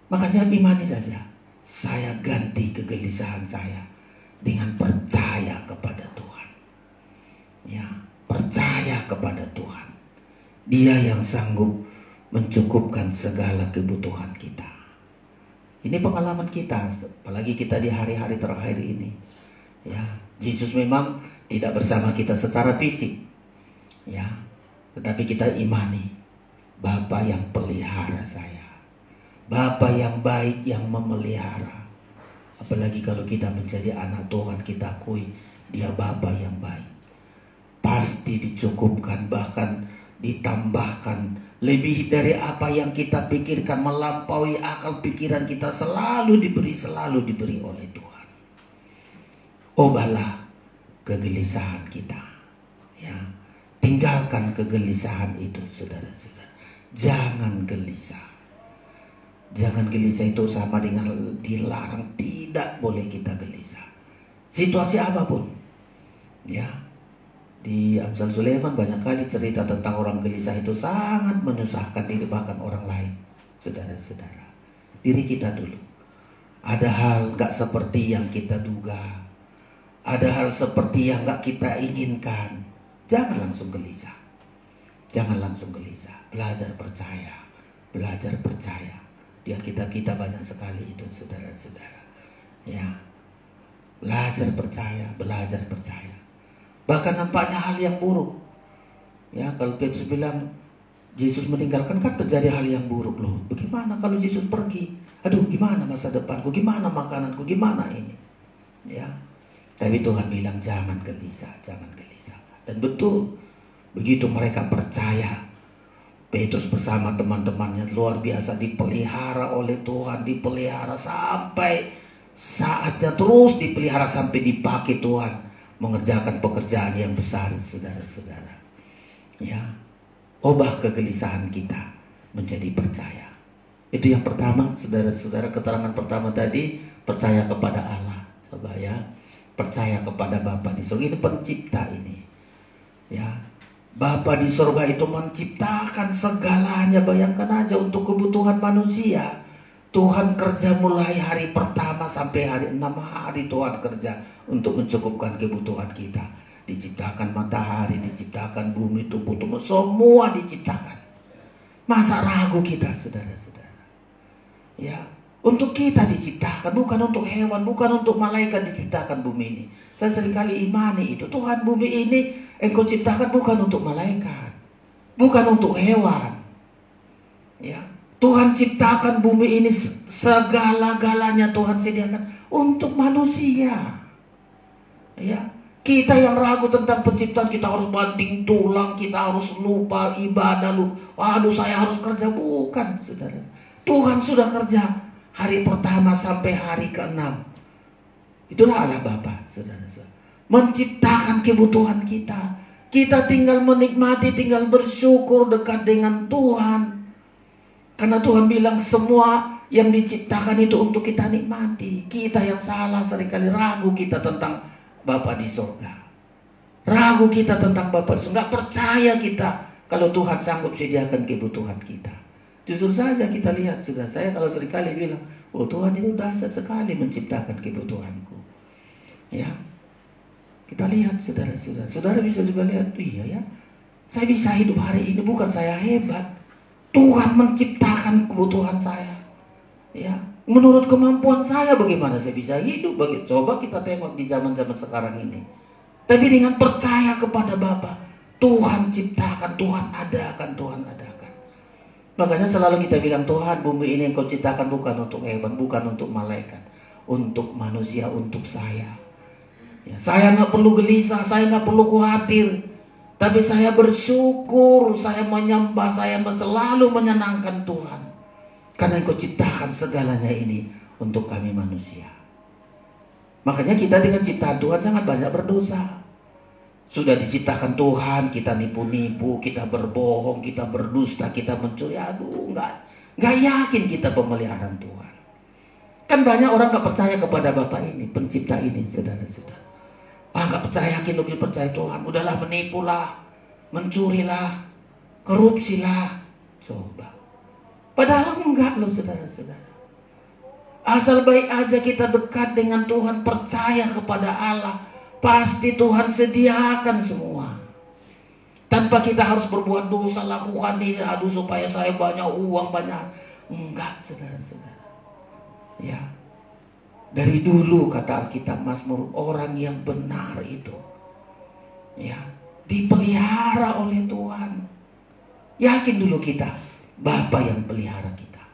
S3: Makanya imani saja. Saya ganti kegelisahan saya dengan percaya kepada Tuhan. Ya, percaya kepada Tuhan. Dia yang sanggup mencukupkan segala kebutuhan kita. Ini pengalaman kita, apalagi kita di hari-hari terakhir ini. Ya, Yesus memang tidak bersama kita secara fisik, ya, tetapi kita imani Bapa yang pelihara saya, Bapa yang baik yang memelihara. Apalagi kalau kita menjadi anak Tuhan, kita akui Dia Bapa yang baik. Pasti dicukupkan, bahkan ditambahkan lebih dari apa yang kita pikirkan, melampaui akal pikiran kita, selalu diberi oleh Tuhan. Ubahlah kegelisahan kita, ya. Tinggalkan kegelisahan itu, saudara-saudara. Jangan gelisah. Jangan gelisah itu sama dengan dilarang. Tidak boleh kita gelisah. Situasi apapun, ya. Di Amsal Sulaiman banyak kali cerita tentang orang gelisah itu sangat menyusahkan diri bahkan orang lain. Saudara-saudara, diri kita dulu. Ada hal gak seperti yang kita duga. Ada hal seperti yang gak kita inginkan. Jangan langsung gelisah. Jangan langsung gelisah. Belajar percaya. Belajar percaya. Di kita banyak sekali itu, saudara-saudara. Ya, belajar percaya. Belajar percaya. Bahkan nampaknya hal yang buruk. Ya, kalau Petrus bilang Yesus meninggalkan, kan terjadi hal yang buruk loh. Bagaimana kalau Yesus pergi? Aduh, gimana masa depanku? Gimana makananku? Gimana ini? Ya. Tapi Tuhan bilang jangan gelisah, jangan gelisah. Dan betul, begitu mereka percaya, Petrus bersama teman-temannya luar biasa dipelihara oleh Tuhan, dipelihara sampai saatnya, terus dipelihara sampai dipakai Tuhan mengerjakan pekerjaan yang besar, saudara-saudara. Ya, ubah kegelisahan kita menjadi percaya. Itu yang pertama, saudara-saudara. Keterangan pertama tadi, percaya kepada Allah. Coba ya, percaya kepada Bapa di surga. Ini pencipta ini. Ya, Bapa di surga itu menciptakan segalanya. Bayangkan aja untuk kebutuhan manusia. Tuhan kerja mulai hari pertama sampai hari 6 hari Tuhan kerja untuk mencukupkan kebutuhan kita. Diciptakan matahari, diciptakan bumi, tumbuh-tumbuh, semua diciptakan. Masa ragu kita, saudara-saudara? Ya, untuk kita diciptakan, bukan untuk hewan, bukan untuk malaikat diciptakan bumi ini. Saya seringkali imani itu. Tuhan, bumi ini Engkau ciptakan bukan untuk malaikat, bukan untuk hewan. Ya, Tuhan ciptakan bumi ini, segala-galanya Tuhan sediakan untuk manusia. Ya, kita yang ragu tentang penciptaan, kita harus banting tulang, kita harus lupa ibadah, aduh saya harus kerja. Bukan, saudara. Tuhan sudah kerja hari pertama sampai hari ke-6. Itulah Allah Bapa, saudara-saudara. Menciptakan kebutuhan kita. Kita tinggal menikmati, tinggal bersyukur dekat dengan Tuhan. Karena Tuhan bilang semua yang diciptakan itu untuk kita nikmati. Kita yang salah seringkali ragu kita tentang Bapa di surga. Ragu kita tentang Bapa di surga. Nggak percaya kita kalau Tuhan sanggup sediakan kebutuhan kita. Jujur saja kita lihat, sudah saya kalau seringkali bilang, oh Tuhan itu dahsyat sekali menciptakan kebutuhanku. Ya, kita lihat saudara-saudara. Saudara bisa juga lihat, iya ya, saya bisa hidup hari ini bukan saya hebat. Tuhan menciptakan kebutuhan saya. Ya, menurut kemampuan saya bagaimana saya bisa hidup? Coba kita tengok di zaman-zaman sekarang ini. Tapi dengan percaya kepada Bapa, Tuhan ciptakan, Tuhan adakan, Tuhan adakan. Makanya selalu kita bilang, Tuhan, bumi ini Engkau ciptakan bukan untuk hewan, bukan untuk malaikat, untuk manusia, untuk saya. Ya, saya nggak perlu gelisah, saya nggak perlu khawatir, tapi saya bersyukur, saya menyembah, saya selalu menyenangkan Tuhan, karena Engkau ciptakan segalanya ini untuk kami manusia. Makanya kita dengan ciptaan Tuhan sangat banyak berdosa. Sudah diciptakan Tuhan, kita nipu-nipu, kita berbohong, kita berdusta, kita mencuri. Aduh, nggak yakin kita pemeliharaan Tuhan. Kan banyak orang nggak percaya kepada Bapa ini, pencipta ini, saudara-saudara. Nggak percaya, yakin lebih percaya Tuhan. Udahlah, menipulah, mencurilah, korupsilah. Coba. Padahal enggak loh, saudara-saudara. Asal baik aja kita dekat dengan Tuhan, percaya kepada Allah, pasti Tuhan sediakan semua. Tanpa kita harus berbuat dosa, lakukan ini, aduh supaya saya banyak uang, banyak. Enggak, saudara-saudara. Ya, dari dulu kata Alkitab Mazmur, orang yang benar itu, ya, dipelihara oleh Tuhan. Yakin dulu kita, Bapa yang pelihara kita.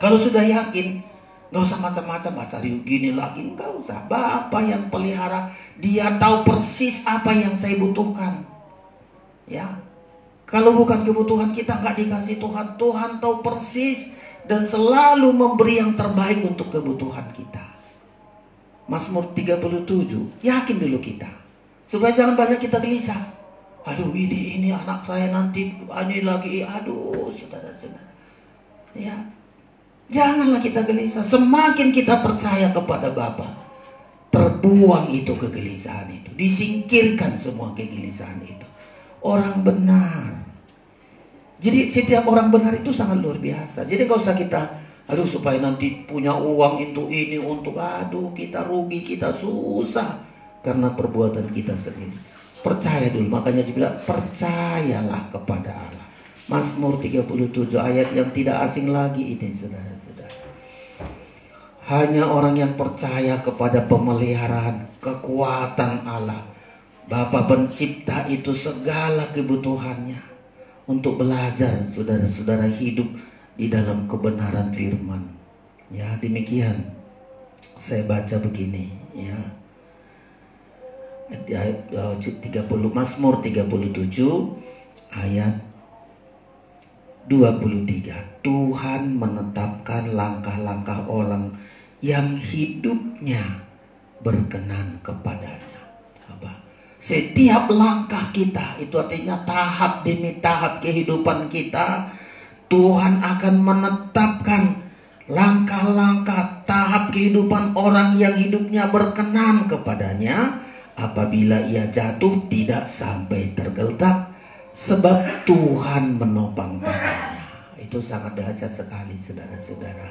S3: Kalau sudah yakin, nggak usah macam-macam, cari gini lagi, nggak usah. Bapa yang pelihara, Dia tahu persis apa yang saya butuhkan. Ya, kalau bukan kebutuhan kita nggak dikasih Tuhan, Tuhan tahu persis dan selalu memberi yang terbaik untuk kebutuhan kita. Mazmur 37, yakin dulu kita, supaya jangan banyak kita gelisah. Aduh, ini anak saya nanti ini lagi, aduh, saudara-saudara. Ya. Janganlah kita gelisah. Semakin kita percaya kepada Bapa, terbuang itu kegelisahan itu, disingkirkan semua kegelisahan itu. Orang benar. Jadi setiap orang benar itu sangat luar biasa. Jadi gak usah kita, aduh supaya nanti punya uang untuk ini, untuk aduh kita rugi, kita susah karena perbuatan kita sendiri. Percaya dulu. Makanya dia bilang, percayalah kepada Allah. Mazmur 37 ayat yang tidak asing lagi ini, saudara-saudara. Hanya orang yang percaya kepada pemeliharaan kekuatan Allah, Bapa pencipta itu segala kebutuhannya, untuk belajar saudara-saudara hidup di dalam kebenaran firman. Ya, demikian saya baca begini, ya. Mazmur 37 ayat 23. Tuhan menetapkan langkah-langkah orang yang hidupnya berkenan kepadanya. Coba. Setiap langkah kita, itu artinya tahap demi tahap kehidupan kita, Tuhan akan menetapkan langkah-langkah tahap kehidupan orang yang hidupnya berkenan kepadanya. Apabila ia jatuh tidak sampai tergeletak, sebab Tuhan menopang tangannya. Itu sangat dahsyat sekali, saudara-saudara.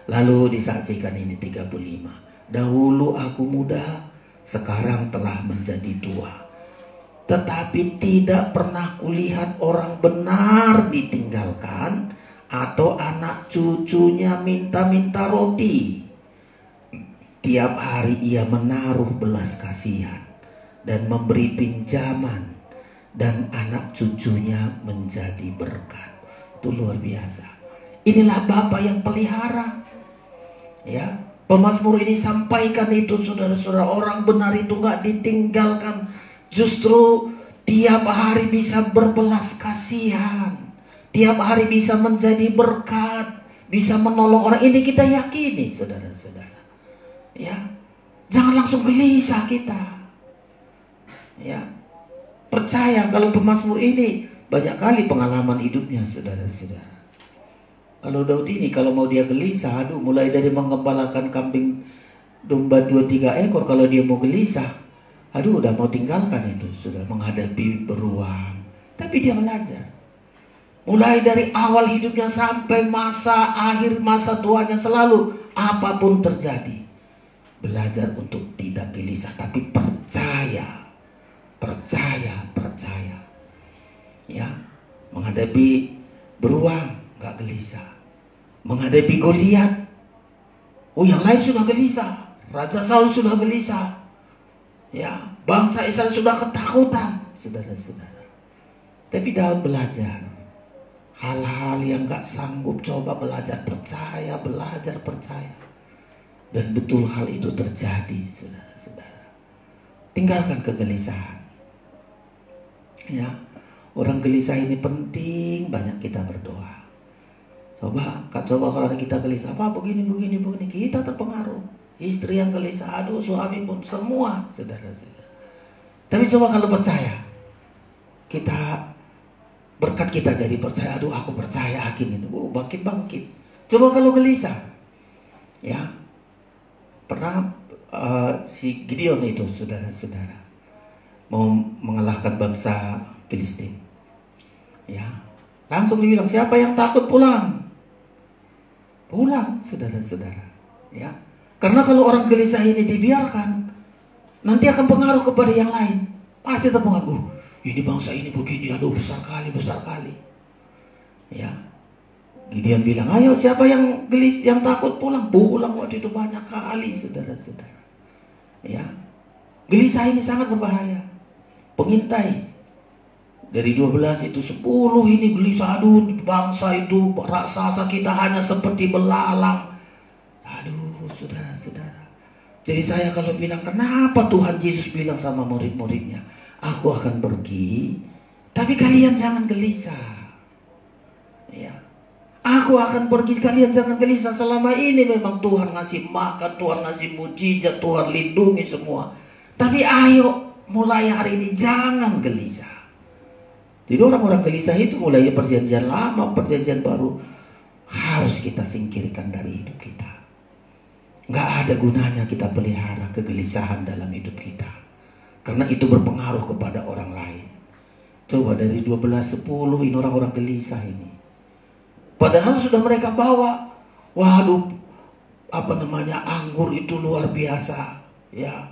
S3: Lalu disaksikan ini 35. Dahulu aku muda, sekarang telah menjadi tua, tetapi tidak pernah kulihat orang benar ditinggalkan, atau anak cucunya minta-minta roti. Tiap hari ia menaruh belas kasihan dan memberi pinjaman, dan anak cucunya menjadi berkat. Itu luar biasa. Inilah Bapa yang pelihara. Ya, pemazmur ini sampaikan itu, saudara-saudara. Orang benar itu gak ditinggalkan. Justru tiap hari bisa berbelas kasihan, tiap hari bisa menjadi berkat, bisa menolong orang. Ini kita yakini, saudara-saudara. Ya, jangan langsung gelisah kita. Ya, percaya kalau pemazmur ini banyak kali pengalaman hidupnya, saudara-saudara. Kalau Daud ini, kalau mau dia gelisah, mulai dari mengembalakan kambing domba 2-3 ekor, kalau dia mau gelisah, udah mau tinggalkan itu, sudah menghadapi beruang. Tapi dia belajar. Mulai dari awal hidupnya sampai masa akhir, masa tuanya, selalu apapun terjadi, belajar untuk tidak gelisah, tapi percaya. Ya, menghadapi beruang gak gelisah. Menghadapi Goliat, yang lain sudah gelisah. Raja Saul sudah gelisah. Ya, bangsa Israel sudah ketakutan, saudara-saudara. Tapi Daud belajar hal-hal yang gak sanggup, coba belajar percaya. Dan betul hal itu terjadi, saudara-saudara. Tinggalkan kegelisahan. Ya, orang gelisah ini penting banyak kita berdoa. Coba kalau kita gelisah, apa begini, kita terpengaruh. Istri yang gelisah, suami pun, semua, saudara-saudara. Tapi coba kalau percaya, kita berkat kita jadi percaya. Aku percaya akin itu, bangkit. Coba kalau gelisah, ya, pernah si Gideon itu, saudara-saudara, mau mengalahkan bangsa Filistin. Ya, langsung dibilang, siapa yang takut pulang, saudara-saudara. Ya, karena kalau orang gelisah ini dibiarkan, nanti akan pengaruh kepada yang lain. Pasti terpengaruh. Ini bangsa ini begini, besar kali. Ya, Gideon bilang, ayo siapa yang takut pulang waktu itu banyak kali, saudara-saudara. Ya, gelisah ini sangat berbahaya. Pengintai dari 12 itu 10 ini gelisah. Bangsa itu raksasa, kita hanya seperti belalang. Saudara-saudara. Jadi saya kalau bilang, kenapa Tuhan Yesus bilang sama murid-muridnya, aku akan pergi, tapi kalian jangan gelisah. Ya, aku akan pergi, kalian jangan gelisah. Selama ini memang Tuhan ngasih makan, Tuhan ngasih mujizat, Tuhan lindungi semua. Tapi ayo, mulai hari ini jangan gelisah. Jadi orang-orang gelisah itu mulai perjanjian lama, perjanjian baru, harus kita singkirkan dari hidup kita. Gak ada gunanya kita pelihara kegelisahan dalam hidup kita, karena itu berpengaruh kepada orang lain. Coba dari 12-10 ini orang-orang gelisah ini. Padahal sudah mereka bawa, anggur itu luar biasa. Ya,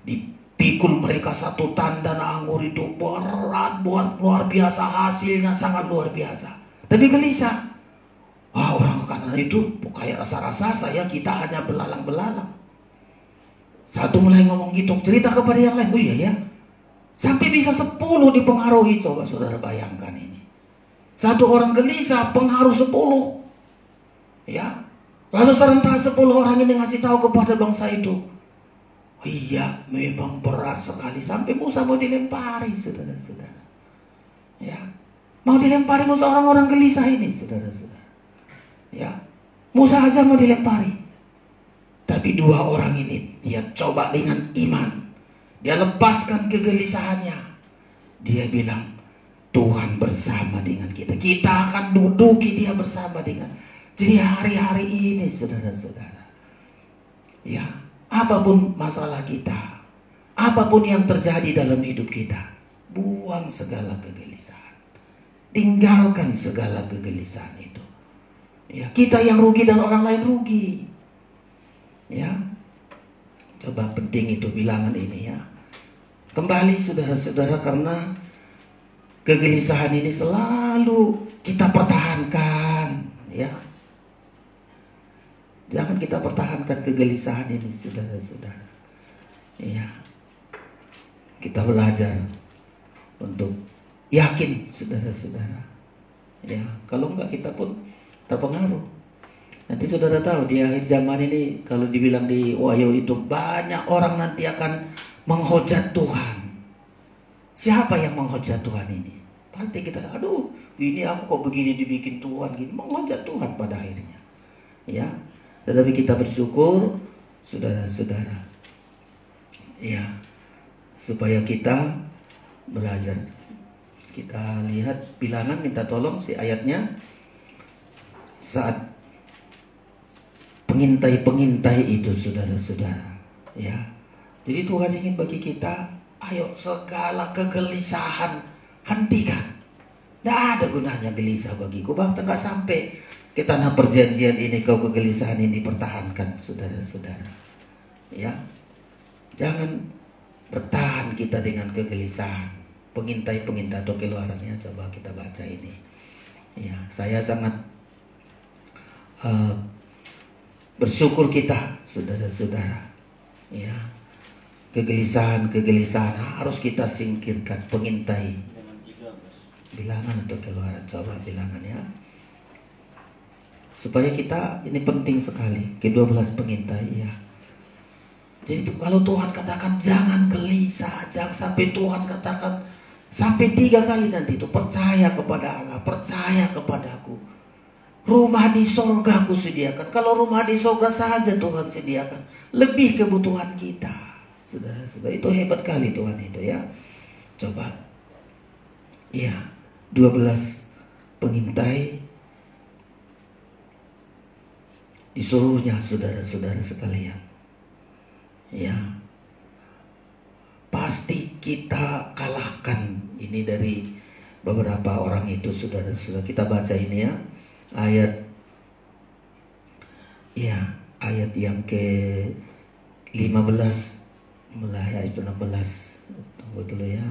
S3: dipikul mereka satu tandan anggur itu berat, luar biasa, hasilnya sangat luar biasa. Tapi gelisah. Orang karena itu kayak rasa-rasa kita hanya belalang-belalang. Satu mulai ngomong gitu, cerita kepada yang lain. Iya ya, sampai bisa 10 dipengaruhi. Coba saudara bayangkan ini. Satu orang gelisah pengaruh 10. Ya, lalu serentak 10 orang ini ngasih tahu kepada bangsa itu, Iya, memang berat sekali. Sampai Musa mau dilempari, saudara-saudara. Ya, mau dilempari Musa, orang-orang gelisah ini, saudara-saudara. Ya, Musa aja mau dilempari. Tapi dua orang ini dia coba dengan iman. Dia lepaskan kegelisahannya. Dia bilang, Tuhan bersama dengan kita. Kita akan duduki dia bersama dengan. Jadi hari-hari ini, saudara-saudara. Ya, apapun masalah kita, apapun yang terjadi dalam hidup kita, buang segala kegelisahan. Tinggalkan segala kegelisahan itu. Ya, kita yang rugi dan orang lain rugi. Ya, coba penting itu bilangan ini ya. Kembali saudara-saudara, karena kegelisahan ini selalu kita pertahankan. Ya, jangan kita pertahankan kegelisahan ini, saudara-saudara. Ya, kita belajar untuk yakin, saudara-saudara. Ya, kalau enggak kita pun terpengaruh. Nanti saudara tahu di akhir zaman ini, kalau dibilang di Wahyu itu banyak orang nanti akan menghujat Tuhan. Siapa yang menghujat Tuhan ini? Pasti kita, aduh, ini aku kok begini dibikin Tuhan gini, menghujat Tuhan pada akhirnya. Ya, tetapi kita bersyukur, saudara-saudara. Ya, supaya kita belajar. Kita lihat bilangan, minta tolong si ayatnya. Saat pengintai-pengintai itu, saudara-saudara. Ya, jadi Tuhan ingin bagi kita, ayo segala kegelisahan hentikan. Tidak ada gunanya gelisah bagiku. Bahkan tak sampai ke tanah perjanjian ini kau kegelisahan ini pertahankan, saudara-saudara. Ya, jangan bertahan kita dengan kegelisahan. Pengintai-pengintai atau keluarannya, coba kita baca ini. Ya, saya sangat bersyukur kita, saudara-saudara. Ya, kegelisahan harus kita singkirkan. Pengintai, bilangan atau keluaran, coba bilangan ya. Supaya kita, ini penting sekali, ke-12 pengintai ya. Jadi kalau Tuhan katakan jangan gelisah, jangan sampai Tuhan katakan sampai 3 kali nanti itu, percaya kepada Allah, percaya kepadaku. Rumah di sorga aku sediakan. Kalau rumah di sorga saja Tuhan sediakan, lebih kebutuhan kita, saudara-saudara. Itu hebat kali Tuhan itu ya. Coba, ya, 12 pengintai disuruhnya, saudara-saudara sekalian. Ya, pasti kita kalahkan ini dari beberapa orang itu, saudara-saudara. Kita baca ini ya. Ayat yang ke-15 mulai ayat 16. Tunggu dulu ya.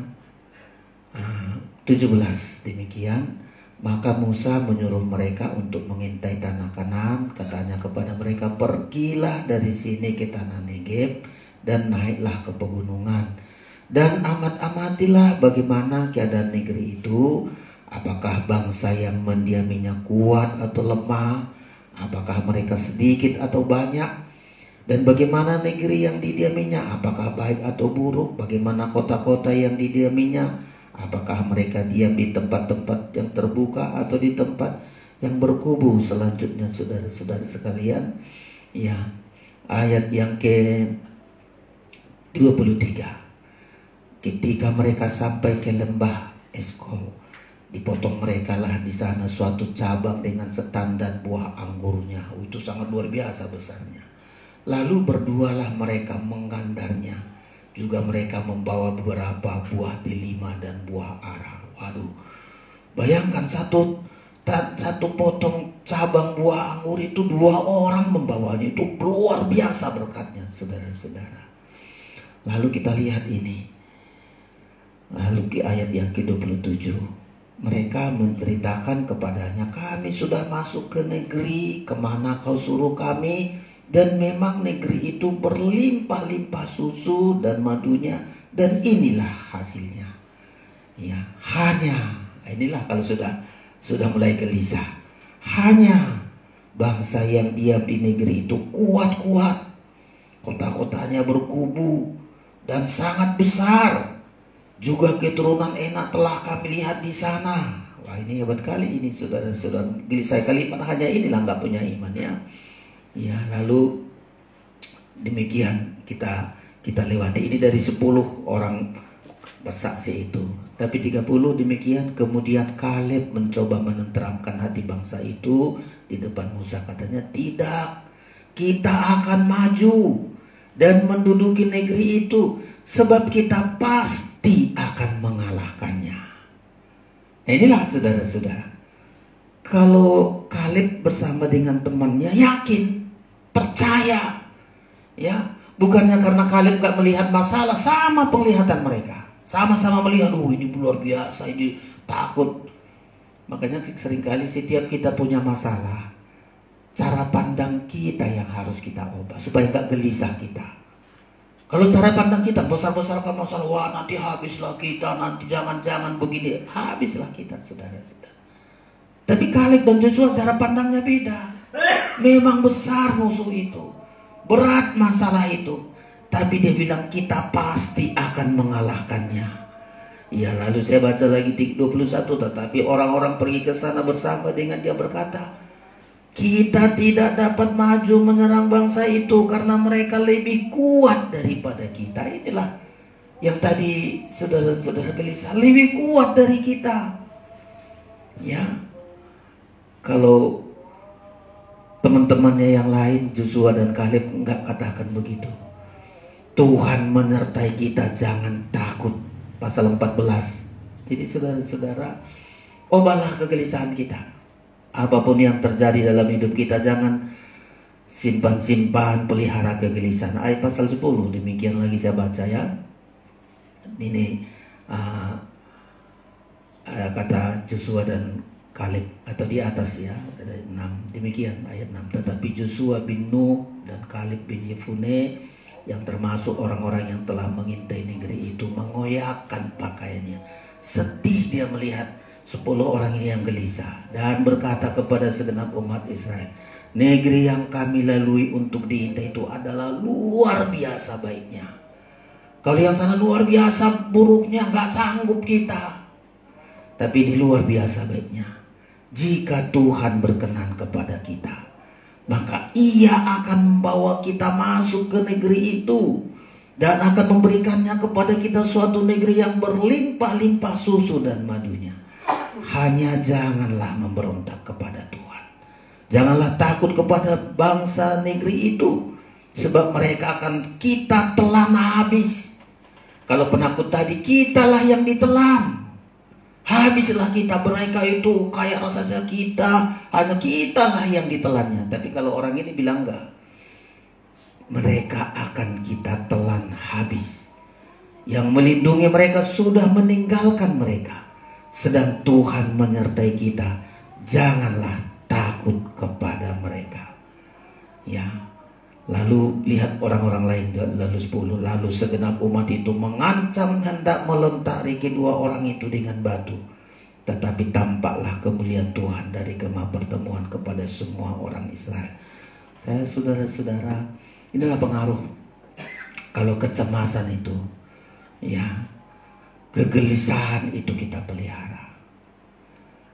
S3: 17 demikian. Maka Musa menyuruh mereka untuk mengintai tanah Kanaan. Katanya kepada mereka, pergilah dari sini ke tanah Negeb dan naiklah ke pegunungan, dan amatilah bagaimana keadaan negeri itu. Apakah bangsa yang mendiaminya kuat atau lemah? Apakah mereka sedikit atau banyak? Dan bagaimana negeri yang didiaminya? Apakah baik atau buruk? Bagaimana kota-kota yang didiaminya? Apakah mereka diam di tempat-tempat yang terbuka atau di tempat yang berkubu? Selanjutnya, saudara-saudara sekalian, ya, ayat yang ke-23. Ketika mereka sampai ke lembah Eskol, dipotong mereka lah di sana suatu cabang dengan setan dan buah anggurnya. Itu sangat luar biasa besarnya. Lalu berdualah mereka menggandarnya. Juga mereka membawa beberapa buah delima dan buah ara. Waduh, bayangkan satu potong cabang buah anggur itu 2 orang membawanya. Itu luar biasa berkatnya, saudara-saudara. Lalu kita lihat ini. Lalu ke ayat yang ke-27. Mereka menceritakan kepadanya, kami sudah masuk ke negeri kemana kau suruh kami, dan memang negeri itu berlimpah-limpah susu dan madunya, dan inilah hasilnya. Ya, hanya inilah kalau sudah mulai gelisah. Hanya bangsa yang diam di negeri itu kuat-kuat, kota-kotanya berkubu dan sangat besar. Juga keturunan Enak telah kami lihat di sana. Wah, ini hebat kali ini, saudara-saudara. Gelisah kalimat hanya inilah nggak punya iman ya. Ya, lalu demikian kita lewati ini dari 10 orang bersaksi itu. Tapi 30 demikian, kemudian Kaleb mencoba menenteramkan hati bangsa itu di depan Musa. Katanya, tidak, kita akan maju dan menduduki negeri itu, sebab kita pasti akan mengalahkannya. Nah, inilah saudara-saudara, kalau Kaleb bersama dengan temannya yakin, percaya, ya, bukannya karena Kaleb gak melihat masalah, sama penglihatan mereka, sama-sama melihat, ini luar biasa, ini takut. Makanya seringkali setiap kita punya masalah, cara pandang kita yang harus kita ubah supaya gak gelisah kita. Kalau cara pandang kita besar-besarkan masalah, wah nanti habislah kita, nanti jangan-jangan begini, habislah kita, saudara-saudara. Tapi Kaleb dan Joshua cara pandangnya beda. Memang besar musuh itu, berat masalah itu, tapi dia bilang kita pasti akan mengalahkannya. Ya, lalu saya baca lagi 21, tetapi orang-orang pergi ke sana bersama dengan dia berkata, kita tidak dapat maju menyerang bangsa itu karena mereka lebih kuat daripada kita. Inilah yang tadi saudara-saudara gelisah, lebih kuat dari kita. Ya, kalau teman-temannya yang lain, Joshua dan Kaleb, enggak katakan begitu. Tuhan menyertai kita, jangan takut. Pasal 14. Jadi saudara-saudara, obahlah kegelisahan kita. Apapun yang terjadi dalam hidup kita, jangan simpan-simpan, pelihara kegelisahan. Ayat pasal 10, demikian lagi saya baca ya. Ini kata Joshua dan Kaleb, atau di atas ya, ada 6, demikian ayat 6. Tetapi Joshua bin Nun dan Kaleb bin Yefune, yang termasuk orang-orang yang telah mengintai negeri itu, mengoyakkan pakaiannya. Sedih dia melihat 10 orang ini yang gelisah, dan berkata kepada segenap umat Israel, negeri yang kami lalui untuk diintai itu adalah luar biasa baiknya. Kalau yang sana luar biasa buruknya, gak sanggup kita. Tapi ini luar biasa baiknya. Jika Tuhan berkenan kepada kita, maka Ia akan membawa kita masuk ke negeri itu, dan akan memberikannya kepada kita suatu negeri yang berlimpah-limpah susu dan madunya. Hanya janganlah memberontak kepada Tuhan. Janganlah takut kepada bangsa negeri itu, sebab mereka akan kita telan habis. Kalau penakut tadi, kitalah yang ditelan. Habislah kita, mereka itu kayak rasanya kita, hanya kitalah yang ditelannya. Tapi kalau orang ini bilang enggak, mereka akan kita telan habis. Yang melindungi mereka sudah meninggalkan mereka, sedang Tuhan menyertai kita. Janganlah takut kepada mereka. Ya. Lalu lihat orang-orang lain, lalu 10. Lalu segenap umat itu mengancam hendak melontari kedua orang itu dengan batu. Tetapi tampaklah kemuliaan Tuhan dari kemah pertemuan kepada semua orang Israel. Saya saudara-saudara, inilah pengaruh kalau kecemasan itu, ya, kegelisahan itu kita pelihara.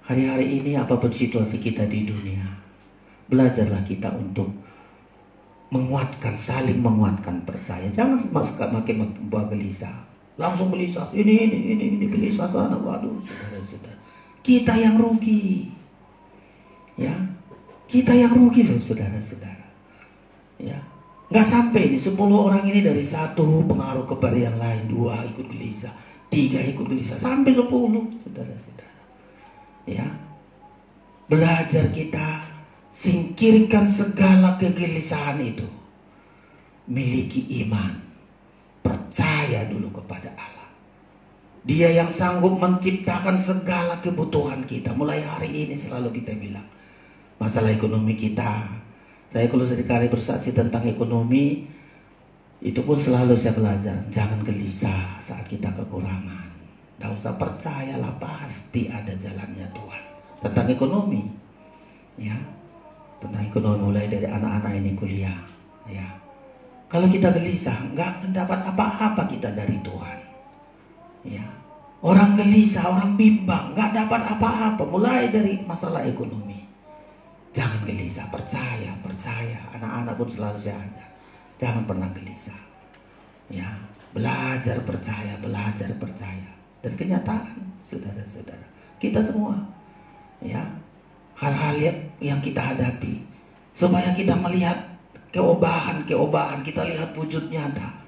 S3: Hari-hari ini apapun situasi kita di dunia, belajarlah kita untuk menguatkan, saling menguatkan percaya. Jangan makin gelisah, langsung gelisah. Ini gelisah sana. Waduh, saudara-saudara, kita yang rugi. Ya, kita yang rugi loh, saudara-saudara. Ya, nggak sampai nih 10 orang ini dari 1 pengaruh kepada yang lain, 2 ikut gelisah, 3 ikut gelisah, sampai 10, saudara-saudara. Ya, belajar kita singkirkan segala kegelisahan itu. Miliki iman. Percaya dulu kepada Allah. Dia yang sanggup menciptakan segala kebutuhan kita. Mulai hari ini selalu kita bilang, masalah ekonomi kita. Saya kalau sekali bersaksi tentang ekonomi, itu pun selalu saya belajar. Jangan gelisah saat kita kekurangan. Tidak usah, percayalah pasti ada jalannya Tuhan. Tentang ekonomi. Ya. Tentang ekonomi, mulai dari anak-anak ini kuliah, ya, Kalau kita gelisah, nggak mendapat apa-apa kita dari Tuhan. Ya, orang gelisah, orang bimbang, nggak dapat apa-apa. Mulai dari masalah ekonomi. Jangan gelisah, percaya. Anak-anak pun selalu saya ajar, jangan pernah gelisah. Ya, belajar percaya. Dan kenyataan, saudara-saudara, kita semua, ya, hal-hal yang kita hadapi, supaya kita melihat keobahan, kita lihat wujud nyata.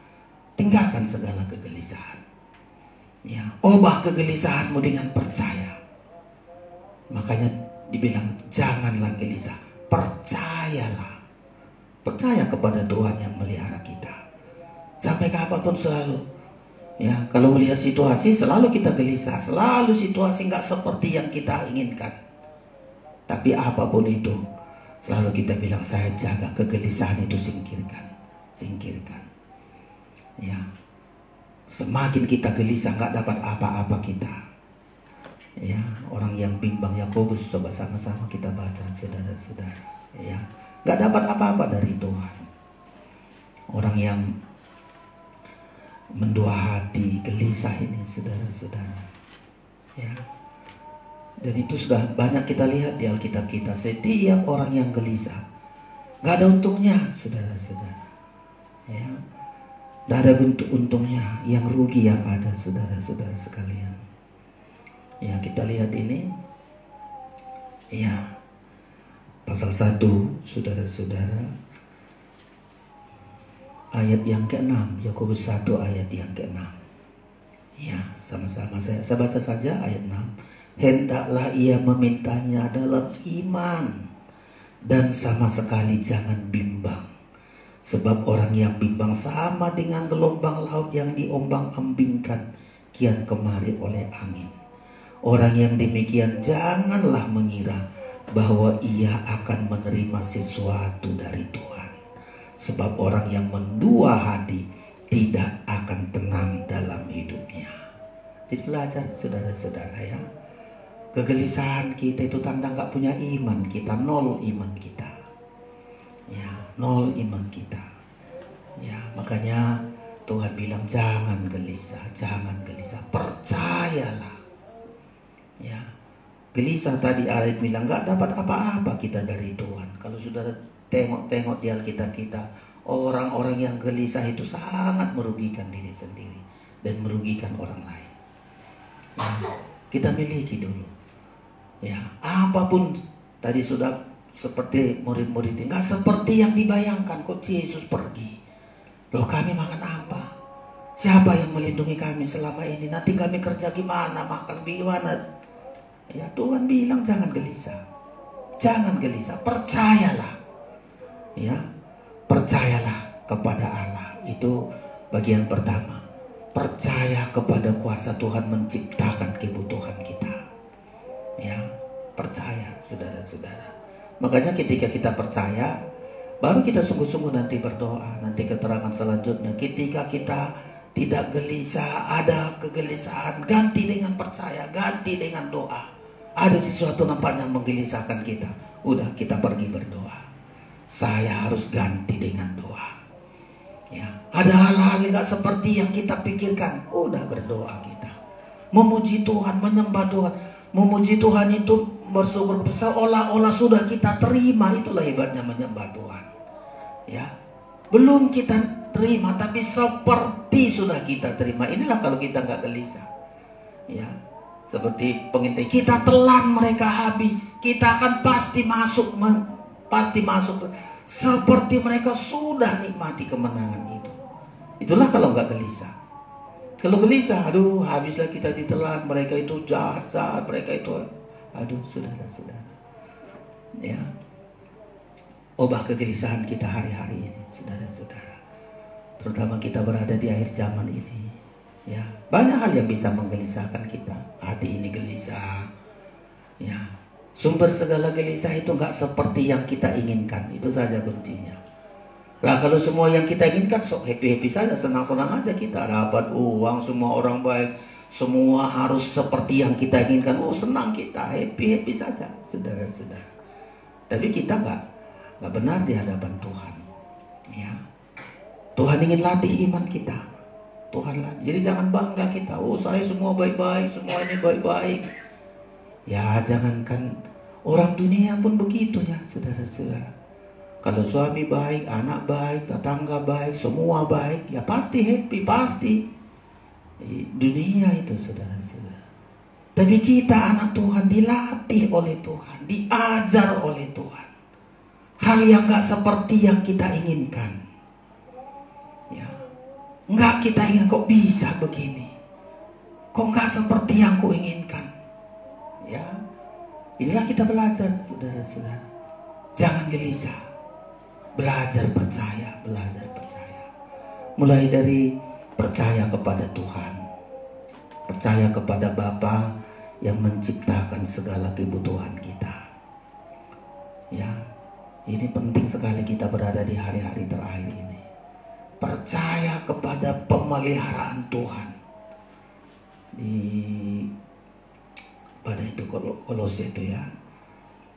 S3: Tinggalkan segala kegelisahan. Ya, ubah kegelisahanmu dengan percaya. Makanya dibilang janganlah gelisah, percayalah. Percaya kepada Tuhan yang melihara kita. Sampai kapanpun selalu. Ya, kalau melihat situasi selalu kita gelisah, selalu situasi nggak seperti yang kita inginkan. Tapi apapun itu, selalu kita bilang saya jaga kegelisahan itu, singkirkan. Ya, semakin kita gelisah nggak dapat apa-apa kita. Ya, orang yang bimbang Yakobus, coba sama-sama kita baca, saudara-saudara. Ya, nggak dapat apa-apa dari Tuhan. Orang yang mendua hati, gelisah ini, saudara-saudara. Ya, dan itu sudah banyak kita lihat di Alkitab kita. Setiap orang yang gelisah nggak ada untungnya, saudara-saudara. Ya, nggak ada untungnya, yang rugi yang ada, saudara-saudara sekalian. Ya, kita lihat ini. Ya, pasal 1, saudara-saudara, ayat yang ke-6, Yakobus 1 ayat yang ke-6. Ya, sama-sama saya baca saja ayat 6. Hendaklah ia memintanya dalam iman, dan sama sekali jangan bimbang. Sebab orang yang bimbang sama dengan gelombang laut yang diombang-ambingkan kian kemari oleh angin. Orang yang demikian janganlah mengira bahwa ia akan menerima sesuatu dari Tuhan. Sebab orang yang mendua hati tidak akan tenang dalam hidupnya. Jadi belajar, saudara-saudara, ya. Kegelisahan kita itu tanda nggak punya iman kita, nol iman kita. Ya, nol iman kita. Ya, makanya Tuhan bilang jangan gelisah, percayalah. Ya, gelisah tadi ayat bilang nggak dapat apa-apa kita dari Tuhan. Kalau sudah tengok di Alkitab kita, orang-orang yang gelisah itu sangat merugikan diri sendiri dan merugikan orang lain. Ya, kita miliki dulu. Ya, apapun tadi sudah seperti murid-murid ini, nggak seperti yang dibayangkan. Kok Yesus pergi? Loh, kami makan apa? Siapa yang melindungi kami selama ini? Nanti kami kerja gimana? Makan gimana? Ya, Tuhan bilang jangan gelisah, percayalah. Ya, percayalah kepada Allah. Itu bagian pertama. Percaya kepada kuasa Tuhan menciptakan kebutuhan kita. Ya, percaya, saudara-saudara. Makanya ketika kita percaya, baru kita sungguh-sungguh nanti berdoa. Nanti keterangan selanjutnya, ketika kita tidak gelisah, ada kegelisahan, ganti dengan percaya, ganti dengan doa. Ada sesuatu nampaknya menggelisahkan kita, udah kita pergi berdoa. Saya harus ganti dengan doa. Ya, ada hal-hal yang gak seperti yang kita pikirkan, udah berdoa kita. Memuji Tuhan, menyembah Tuhan. Memuji Tuhan itu bersyukur seolah-olah sudah kita terima. Itulah hebatnya menyembah Tuhan. Ya, belum kita terima, tapi seperti sudah kita terima. Inilah kalau kita gak gelisah. Ya, seperti pengintai, kita telan mereka habis, kita akan pasti masuk seperti mereka sudah nikmati kemenangan itu. Itulah kalau nggak gelisah. Kalau gelisah, aduh habislah kita ditelan, mereka itu jahat, mereka itu, aduh saudara-saudara. Ya, ubah kegelisahan kita hari-hari ini, saudara-saudara. Terutama kita berada di akhir zaman ini. Ya, banyak hal yang bisa menggelisahkan kita. Hati ini gelisah. Ya, sumber segala gelisah itu nggak seperti yang kita inginkan. Itu saja kuncinya. Lah kalau semua yang kita inginkan, sok happy-happy saja, senang-senang aja kita. Dapat uang, semua orang baik, semua harus seperti yang kita inginkan. Oh senang kita, happy-happy saja, saudara-saudara. Tapi kita nggak benar di hadapan Tuhan. Ya, Tuhan ingin latih iman kita. Tuhan latih. Jadi jangan bangga kita, oh saya semua baik-baik, semua ini baik-baik. Ya jangankan orang dunia pun begitu ya saudara-saudara. Kalau suami baik, anak baik, tetangga baik, semua baik, ya pasti happy, pasti. Dunia itu saudara-saudara. Tapi kita anak Tuhan dilatih oleh Tuhan, diajar oleh Tuhan. Hal yang gak seperti yang kita inginkan. Ya, nggak kita ingin kok bisa begini. Kok nggak seperti yang ku inginkan. Ya, inilah kita belajar saudara-saudara. Jangan gelisah. Belajar percaya, belajar percaya. Mulai dari percaya kepada Tuhan. Percaya kepada Bapa yang menciptakan segala kebutuhan kita. Ya, ini penting sekali kita berada di hari-hari terakhir ini. Percaya kepada pemeliharaan Tuhan. Pada itu Kolose itu ya.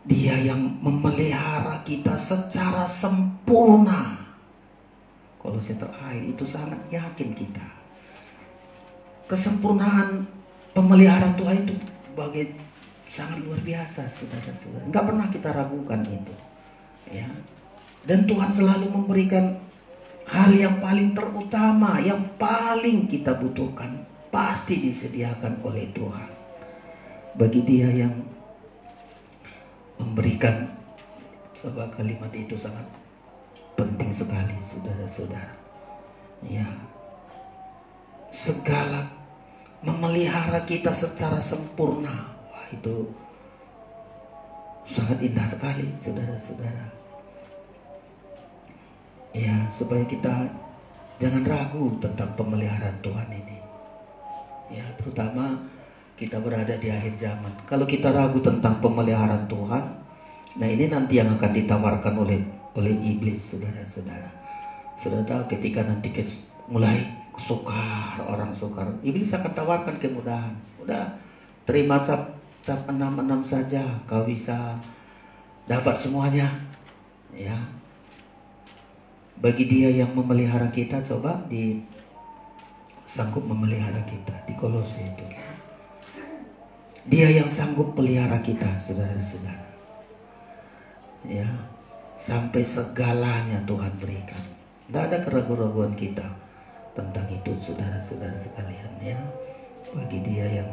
S3: Dia yang memelihara kita secara sempurna. Kolose terakhir itu sangat yakin kita. Kesempurnaan pemeliharaan Tuhan itu sangat luar biasa, saudara-saudara. Enggak pernah kita ragukan itu. Ya. Dan Tuhan selalu memberikan hal yang paling terutama, yang paling kita butuhkan, pasti disediakan oleh Tuhan. Bagi dia yang memberikan, sebuah kalimat itu sangat penting sekali, saudara-saudara. Ya, segala memelihara kita secara sempurna. Wah, itu sangat indah sekali, saudara-saudara. Ya, supaya kita jangan ragu tentang pemeliharaan Tuhan ini. Ya, terutama kita berada di akhir zaman. Kalau kita ragu tentang pemeliharaan Tuhan, nah ini nanti yang akan ditawarkan oleh iblis, saudara-saudara. Saudara tahu ketika nanti mulai sukar, orang sukar, iblis akan tawarkan kemudahan. Udah, terima cap 66 saja, kau bisa dapat semuanya. Ya. Bagi dia yang memelihara kita, coba sanggup memelihara kita di Kolose itu. Dia yang sanggup pelihara kita, saudara-saudara. Ya, sampai segalanya Tuhan berikan. Tidak ada keraguan-raguan kita tentang itu, saudara-saudara sekalian. Ya, bagi dia yang,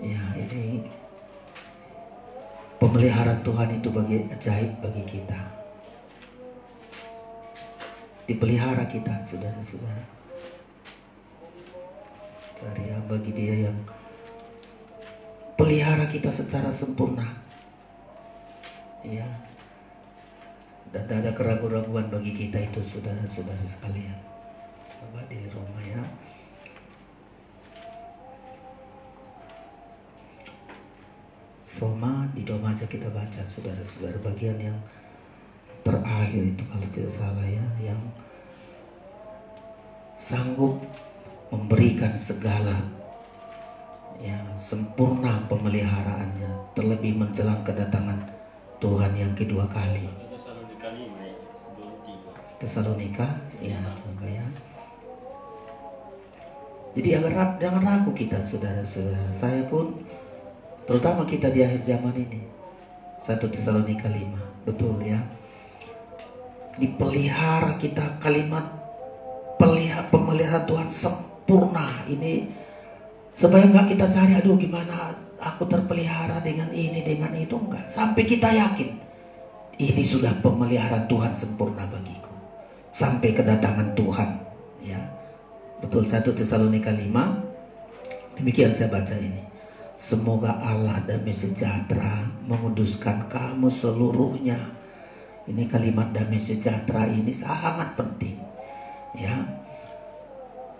S3: ya ini pemeliharaan Tuhan itu bagi ajaib bagi kita. Dipelihara kita, saudara-saudara. Karya bagi dia yang pelihara kita secara sempurna. Ya. Dan tidak ada keraguan-raguan bagi kita itu, saudara-saudara sekalian. Coba di Roma ya. Roma, di Roma aja kita baca, saudara-saudara, bagian yang terakhir itu kalau tidak salah ya, yang sanggup memberikan segala, ya, sempurna pemeliharaannya, terlebih menjelang kedatangan Tuhan yang kedua kali. Tesalonika, ya, coba ya. Jadi jangan ragu kita, saudara-saudara. Saya pun, terutama kita di akhir zaman ini. 1 Tesalonika 5, betul ya. Dipelihara kita, kalimat pemeliharaan Tuhan sempurna ini, supaya nggak kita cari, aduh gimana aku terpelihara dengan ini, dengan itu, enggak. Sampai kita yakin ini sudah pemeliharaan Tuhan sempurna bagiku sampai kedatangan Tuhan, ya. Betul, 1 Tesalonika 5. Demikian saya baca ini. Semoga Allah damai sejahtera menguduskan kamu seluruhnya. Ini kalimat damai sejahtera ini sangat penting, ya.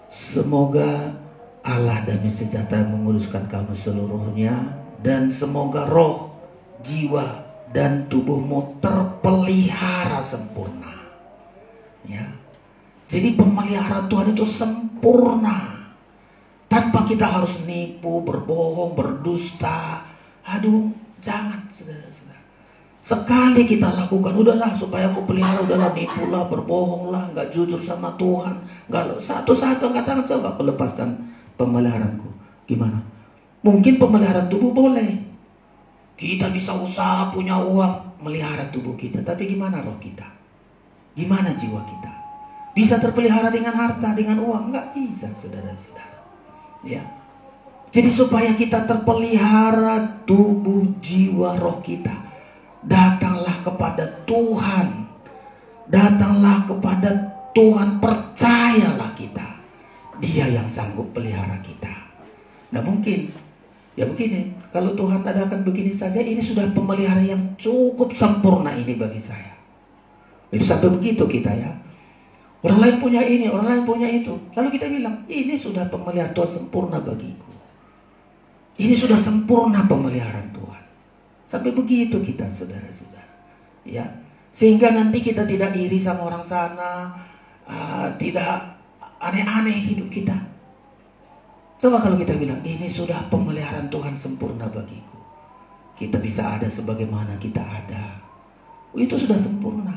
S3: Semoga Allah damai sejahtera menguduskan kamu seluruhnya, dan semoga roh, jiwa, dan tubuhmu terpelihara sempurna. Ya. Jadi pemeliharaan Tuhan itu sempurna. Tanpa kita harus nipu, berbohong, berdusta. Aduh, jangan, saudara-saudara. Sekali kita lakukan, udahlah supaya aku pelihara, udahlah nipu lah, berbohong lah, nggak jujur sama Tuhan, nggak satu-satu katakan coba aku lepaskan pemeliharaanku. Gimana? Mungkin pemeliharaan tubuh boleh. Kita bisa usaha punya uang melihara tubuh kita, tapi gimana roh kita? Gimana jiwa kita? Bisa terpelihara dengan harta, dengan uang? Nggak bisa, saudara-saudara. Ya. Jadi supaya kita terpelihara tubuh, jiwa, roh kita, datanglah kepada Tuhan. Datanglah kepada Tuhan, percayalah kita. Dia yang sanggup pelihara kita. Nah mungkin, ya begini, kalau Tuhan adakan begini saja, ini sudah pemeliharaan yang cukup sempurna ini bagi saya. Itu sampai begitu kita ya. Orang lain punya ini, orang lain punya itu. Lalu kita bilang, ini sudah pemeliharaan Tuhan sempurna bagiku. Ini sudah sempurna pemeliharaan Tuhan. Sampai begitu kita, saudara-saudara. Ya, sehingga nanti kita tidak iri sama orang sana, tidak aneh-aneh hidup kita. Coba kalau kita bilang, ini sudah pemeliharaan Tuhan sempurna bagiku. Kita bisa ada sebagaimana kita ada. Itu sudah sempurna.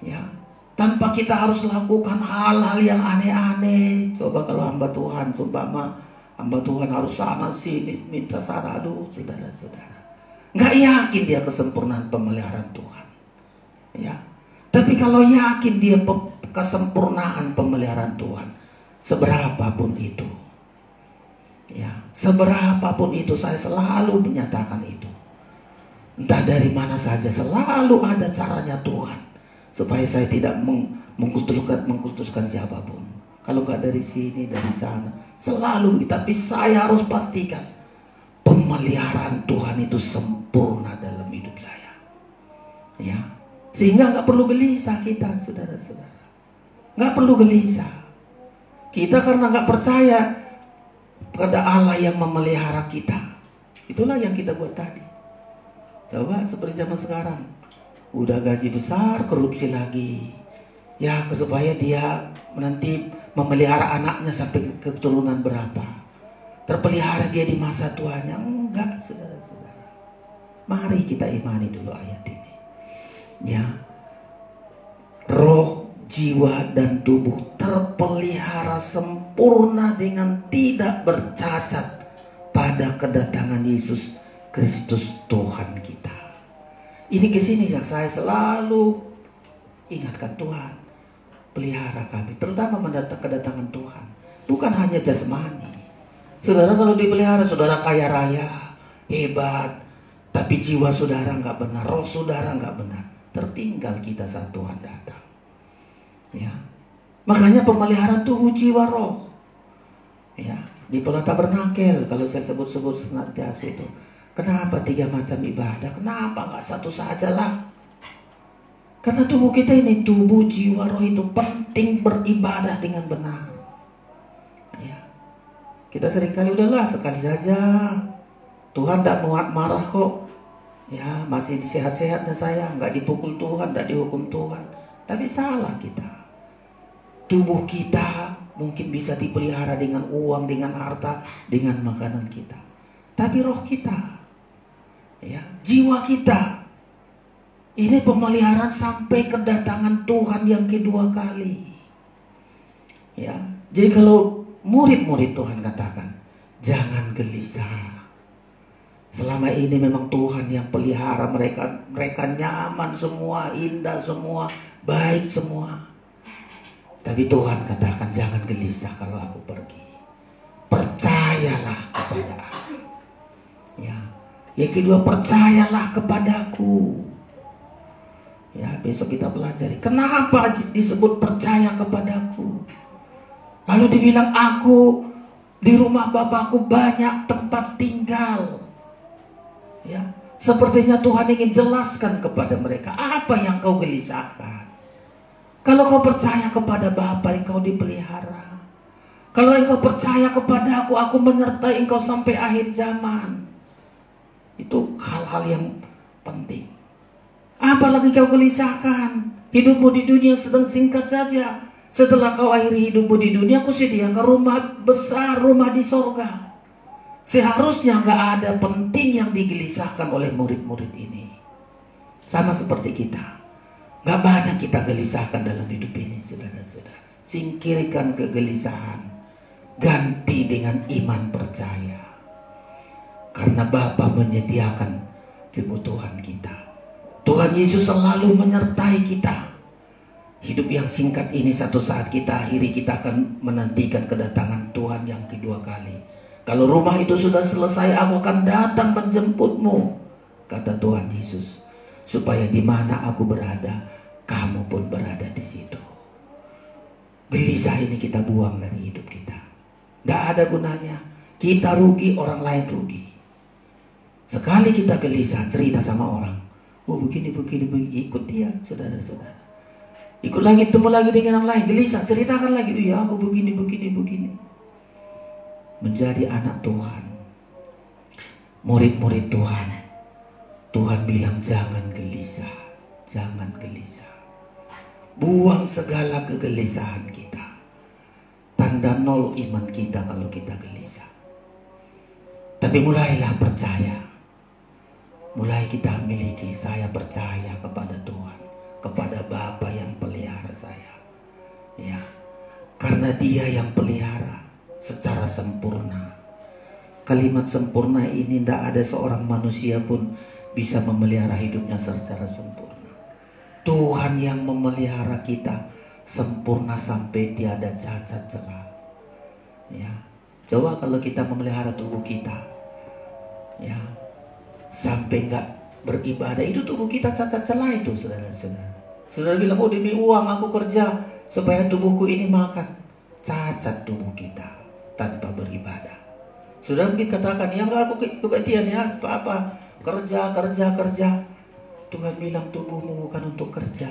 S3: Ya, tanpa kita harus lakukan hal-hal yang aneh-aneh. Coba kalau hamba Tuhan, seumpama hamba Tuhan harus sana sini, minta sana, aduh saudara-saudara. Nggak yakin dia kesempurnaan pemeliharaan Tuhan. Ya, tapi kalau yakin dia kesempurnaan pemeliharaan Tuhan, seberapapun itu, ya, seberapapun itu, saya selalu menyatakan itu. Entah dari mana saja, selalu ada caranya Tuhan supaya saya tidak mengkultuskan siapapun. Kalau nggak dari sini, dari sana, selalu. Tapi saya harus pastikan pemeliharaan Tuhan itu sempurna dalam hidup saya. Ya, sehingga nggak perlu gelisah kita, saudara-saudara. Nggak perlu gelisah. Kita karena nggak percaya pada Allah yang memelihara kita. Itulah yang kita buat tadi. Coba seperti zaman sekarang, udah gaji besar, korupsi lagi. Ya, supaya dia nanti memelihara anaknya sampai keturunan berapa. Terpelihara dia di masa tuanya. Enggak, saudara-saudara. Mari kita imani dulu ayat ini. Ya, roh, jiwa, dan tubuh terpelihara sempurna dengan tidak bercacat pada kedatangan Yesus Kristus Tuhan kita. Ini kesini yang saya selalu ingatkan, Tuhan, pelihara kami, terutama mendatang kedatangan Tuhan. Bukan hanya jasmani. Saudara kalau dipelihara, saudara kaya raya, hebat, tapi jiwa saudara nggak benar, roh saudara nggak benar, tertinggal kita saat Tuhan datang. Ya, makanya pemeliharaan tubuh, jiwa, roh. Ya, di Pola Tabernakel kalau saya sebut-sebut senantiasa itu, kenapa 3 macam ibadah? Kenapa nggak satu saja lah? Karena tubuh kita ini, tubuh, jiwa, roh itu penting beribadah dengan benar. Ya, kita seringkali udahlah sekali saja. Tuhan tidak marah kok. Ya, masih sehat-sehatnya saya, nggak dipukul Tuhan, nggak dihukum Tuhan. Tapi salah kita. Tubuh kita mungkin bisa dipelihara dengan uang, dengan harta, dengan makanan kita. Tapi roh kita, ya, jiwa kita, ini pemeliharaan sampai kedatangan Tuhan yang kedua kali. Ya, jadi kalau murid-murid Tuhan katakan, jangan gelisah. Selama ini memang Tuhan yang pelihara mereka. Mereka nyaman semua, indah semua, baik semua. Tapi Tuhan katakan, jangan gelisah kalau aku pergi. Percayalah kepada aku. Ya. Yang kedua, percayalah kepadaku. Ya, besok kita pelajari. Kenapa disebut percaya kepadaku? Lalu dibilang, aku di rumah Bapakku banyak tempat tinggal. Ya, sepertinya Tuhan ingin jelaskan kepada mereka, apa yang kau gelisahkan. Kalau kau percaya kepada Bapa, engkau dipelihara. Kalau engkau percaya kepada aku menyertai engkau sampai akhir zaman. Itu hal-hal yang penting. Apalagi kau gelisahkan, hidupmu di dunia sedang singkat saja. Setelah kau akhiri hidupmu di dunia, aku sediakan rumah besar, rumah di sorga. Seharusnya gak ada penting yang digelisahkan oleh murid-murid ini. Sama seperti kita. Gak banyak kita gelisahkan dalam hidup ini, saudara-saudara. Singkirkan kegelisahan. Ganti dengan iman percaya. Karena Bapa menyediakan kebutuhan kita. Tuhan Yesus selalu menyertai kita. Hidup yang singkat ini satu saat kita akhiri, kita akan menantikan kedatangan Tuhan yang kedua kali. Kalau rumah itu sudah selesai, aku akan datang menjemputmu, kata Tuhan Yesus. Supaya di mana aku berada, kamu pun berada di situ. Gelisah ini kita buang dari hidup kita. Gak ada gunanya. Kita rugi, orang lain rugi. Sekali kita gelisah, cerita sama orang. Oh begini, ikut dia, saudara-saudara. Ikut lagi, temu lagi dengan yang lain, gelisah, ceritakan lagi. Iya, aku begini. Menjadi anak Tuhan, murid-murid Tuhan. Tuhan bilang jangan gelisah. Buang segala kegelisahan kita. Tanda nol iman kita kalau kita gelisah. Tapi mulailah percaya. Mulai kita miliki, saya percaya kepada Tuhan, kepada Bapa yang pelihara saya. Ya, karena Dia yang pelihara secara sempurna. Kalimat sempurna ini tidak ada seorang manusia pun bisa memelihara hidupnya secara sempurna. Tuhan yang memelihara kita sempurna sampai tiada cacat celah. Ya, coba kalau kita memelihara tubuh kita, ya, sampai nggak beribadah, itu tubuh kita cacat celah itu, saudara-saudara. Saudara bilang, oh demi uang aku kerja supaya tubuhku ini makan. Cacat tubuh kita tanpa beribadah. Saudara mungkin katakan, ya enggak, aku kebatian ya, apa kerja. Tuhan bilang tubuhmu bukan untuk kerja.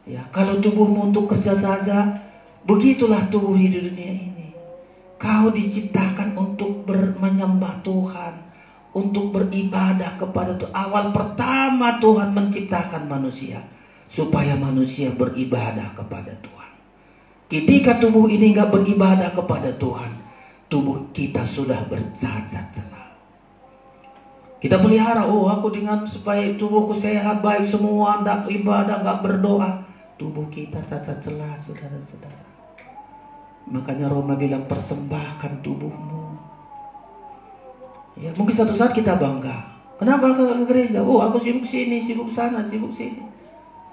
S3: Ya, kalau tubuhmu untuk kerja saja, begitulah tubuh di dunia ini. Kau diciptakan untuk menyembah Tuhan, untuk beribadah kepada Tuhan. Awal pertama Tuhan menciptakan manusia supaya manusia beribadah kepada Tuhan. Ketika tubuh ini enggak beribadah kepada Tuhan, tubuh kita sudah bercacat celah. Kita pelihara, oh aku dengan supaya tubuhku sehat, baik semua, tidak ibadah, enggak berdoa. Tubuh kita cacat celah, saudara-saudara. Makanya Roma bilang persembahkan tubuhmu. Ya, mungkin satu saat kita bangga. Kenapa ke gereja? Oh aku sibuk sini, sibuk sana, sibuk sini.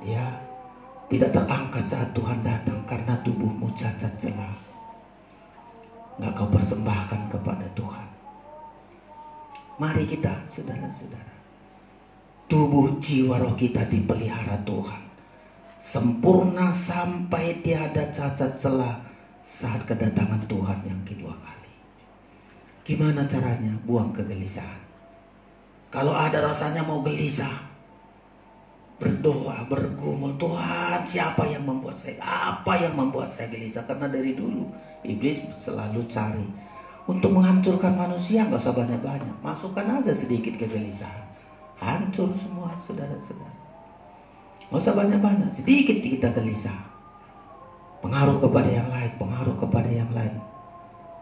S3: Ya, tidak terangkat saat Tuhan datang karena tubuhmu cacat celah. Nggak kau persembahkan kepada Tuhan. Mari kita, saudara-saudara, tubuh jiwa roh kita dipelihara Tuhan, sempurna sampai tiada cacat celah saat kedatangan Tuhan yang kedua kali. Gimana caranya? Buang kegelisahan. Kalau ada rasanya mau gelisah, berdoa, bergumul, Tuhan siapa yang membuat saya, apa yang membuat saya gelisah? Karena dari dulu iblis selalu cari untuk menghancurkan manusia. Gak usah banyak-banyak, masukkan aja sedikit kegelisahan, hancur semua, saudara-saudara. Gak usah banyak-banyak, sedikit kita gelisah, pengaruh kepada yang lain,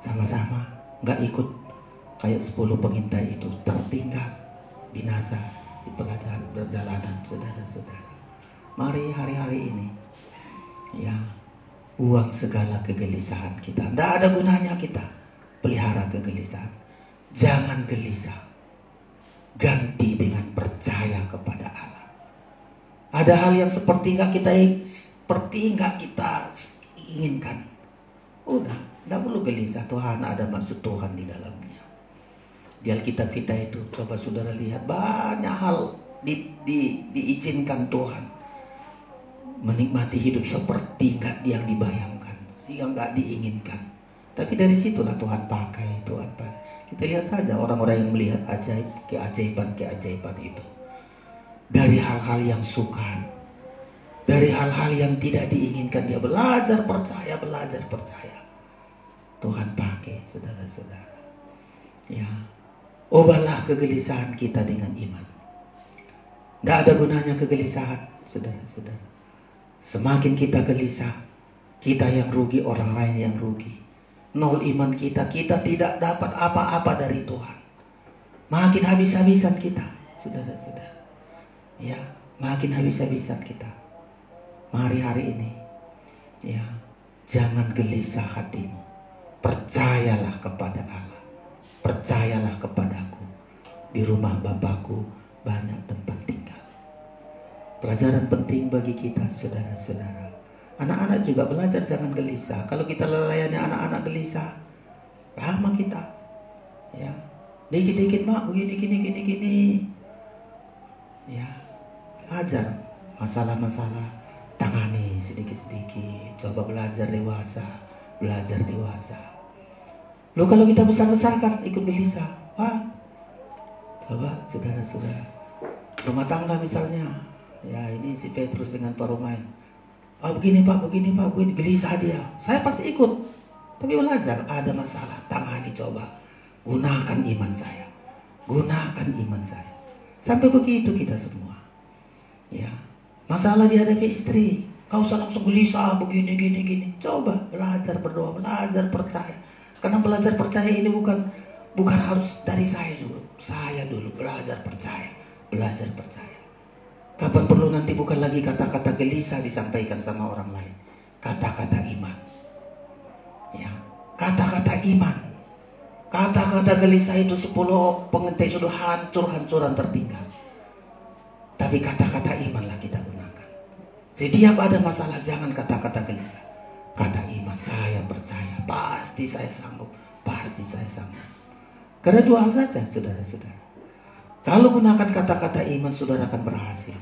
S3: sama-sama gak ikut. Kayak 10 pengintai itu tertinggal, binasa di perjalanan, saudara-saudara. Mari hari-hari ini, ya, buang segala kegelisahan kita. Tidak ada gunanya kita pelihara kegelisahan. Jangan gelisah. Ganti dengan percaya kepada Allah. Ada hal yang seperti nggak kita inginkan. Udah, tidak perlu gelisah. Tuhan ada maksud Tuhan di dalamnya. Di Alkitab kita itu, coba saudara lihat, banyak hal diizinkan Tuhan. Menikmati hidup seperti nggak yang dibayangkan, sehingga nggak diinginkan. Tapi dari situlah Tuhan pakai. Kita lihat saja orang-orang yang melihat keajaiban itu. Dari hal-hal yang sukar, dari hal-hal yang tidak diinginkan, dia belajar percaya. Tuhan pakai, saudara-saudara. Ya, ubahlah kegelisahan kita dengan iman. Tidak ada gunanya kegelisahan, saudara-saudara. Semakin kita gelisah, kita yang rugi, orang lain yang rugi. Nol iman kita tidak dapat apa-apa dari Tuhan. Makin habis-habisan kita, saudara-saudara. Ya, makin habis-habisan kita. Mari hari ini, ya, jangan gelisah hatimu. Percayalah kepada Allah. Percayalah kepadaku. Di rumah Bapakku banyak tempat tinggal. Pelajaran penting bagi kita, saudara-saudara. Anak-anak juga belajar jangan gelisah. Kalau kita layani anak-anak gelisah, lama kita. Ya, dikit-dikit mak begini gini. Ya, ajar masalah-masalah, tangani sedikit-sedikit. Coba belajar dewasa. Loh kalau kita besar-besarkan ikut gelisah, wah. Coba saudara-saudara, rumah tangga misalnya, ya ini si Petrus dengan Pak Romain. Begini pak, gelisah dia. Saya pasti ikut, tapi belajar. Ada masalah, tangani coba. Gunakan iman saya. Sampai begitu kita semua. Ya, masalah dihadapi istri, kau usah langsung gelisah begini. Coba belajar berdoa, belajar percaya. Karena belajar percaya ini bukan harus dari saya juga. Saya dulu belajar percaya. Kapan perlu nanti bukan lagi kata-kata gelisah disampaikan sama orang lain. Kata-kata iman. Ya, kata-kata iman. Kata-kata gelisah itu 10 pengintai sudah hancur-hancuran tertinggal. Tapi kata-kata imanlah kita gunakan. Setiap ada masalah jangan kata-kata gelisah. Kata iman, saya percaya, pasti saya sanggup. Karena 2 hal saja, saudara-saudara. Kalau gunakan kata-kata iman, saudara akan berhasil.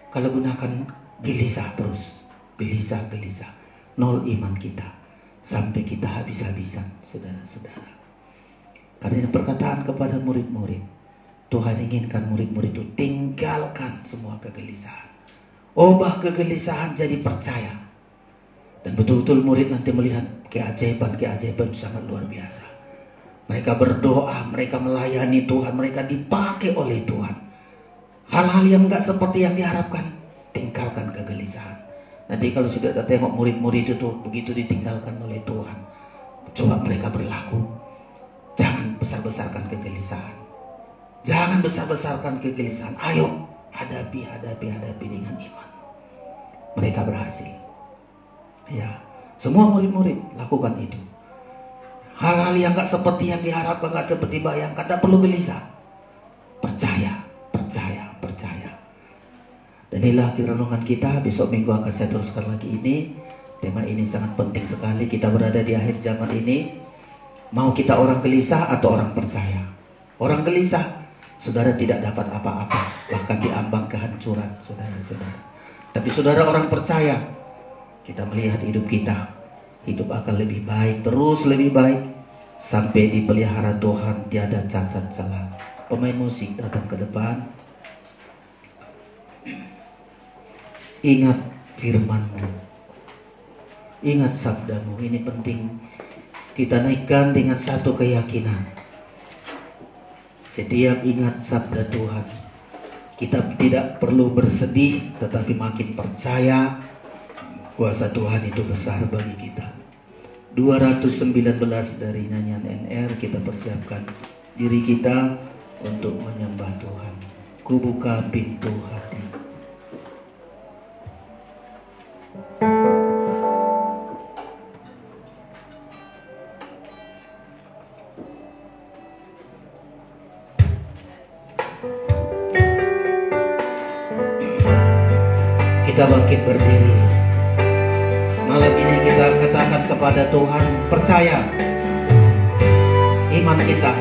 S3: Kalau gunakan gelisah terus, gelisah, nol iman kita. Sampai kita habis-habisan, saudara-saudara. Karena perkataan kepada murid-murid, Tuhan inginkan murid-murid itu tinggalkan semua kegelisahan. Ubah kegelisahan jadi percaya. Dan betul-betul murid nanti melihat keajaiban sangat luar biasa. Mereka berdoa, mereka melayani Tuhan, mereka dipakai oleh Tuhan. Hal-hal yang enggak seperti yang diharapkan, tinggalkan kegelisahan. Nanti kalau sudah tengok murid-murid itu begitu ditinggalkan oleh Tuhan, coba mereka berlaku. Jangan besar-besarkan kegelisahan. Ayo hadapi dengan iman. Mereka berhasil. Ya, semua murid-murid lakukan itu. Hal-hal yang gak seperti yang diharapkan, gak seperti bayangkan, tak perlu gelisah. Percaya. Dan inilah akhir renungan kita. Besok minggu akan saya teruskan lagi ini. Tema ini sangat penting sekali. Kita berada di akhir zaman ini. Mau kita orang gelisah atau orang percaya? Orang gelisah, saudara tidak dapat apa-apa, bahkan diambang kehancuran, saudara-saudara. Tapi saudara orang percaya, kita melihat hidup kita, hidup akan lebih baik, terus lebih baik, sampai dipelihara Tuhan, tiada cacat celah. Pemain musik datang ke depan. Ingat firman-Mu, ingat sabda-Mu. Ini penting kita naikkan dengan satu keyakinan. Setiap ingat sabda Tuhan, kita tidak perlu bersedih, tetapi makin percaya kuasa Tuhan itu besar bagi kita. 219 dari nyanyian NR, kita persiapkan diri kita untuk menyembah Tuhan. Ku buka pintu hati. Kita bangkit berdiri. Malam ini kita katakan kepada Tuhan, percaya iman kita.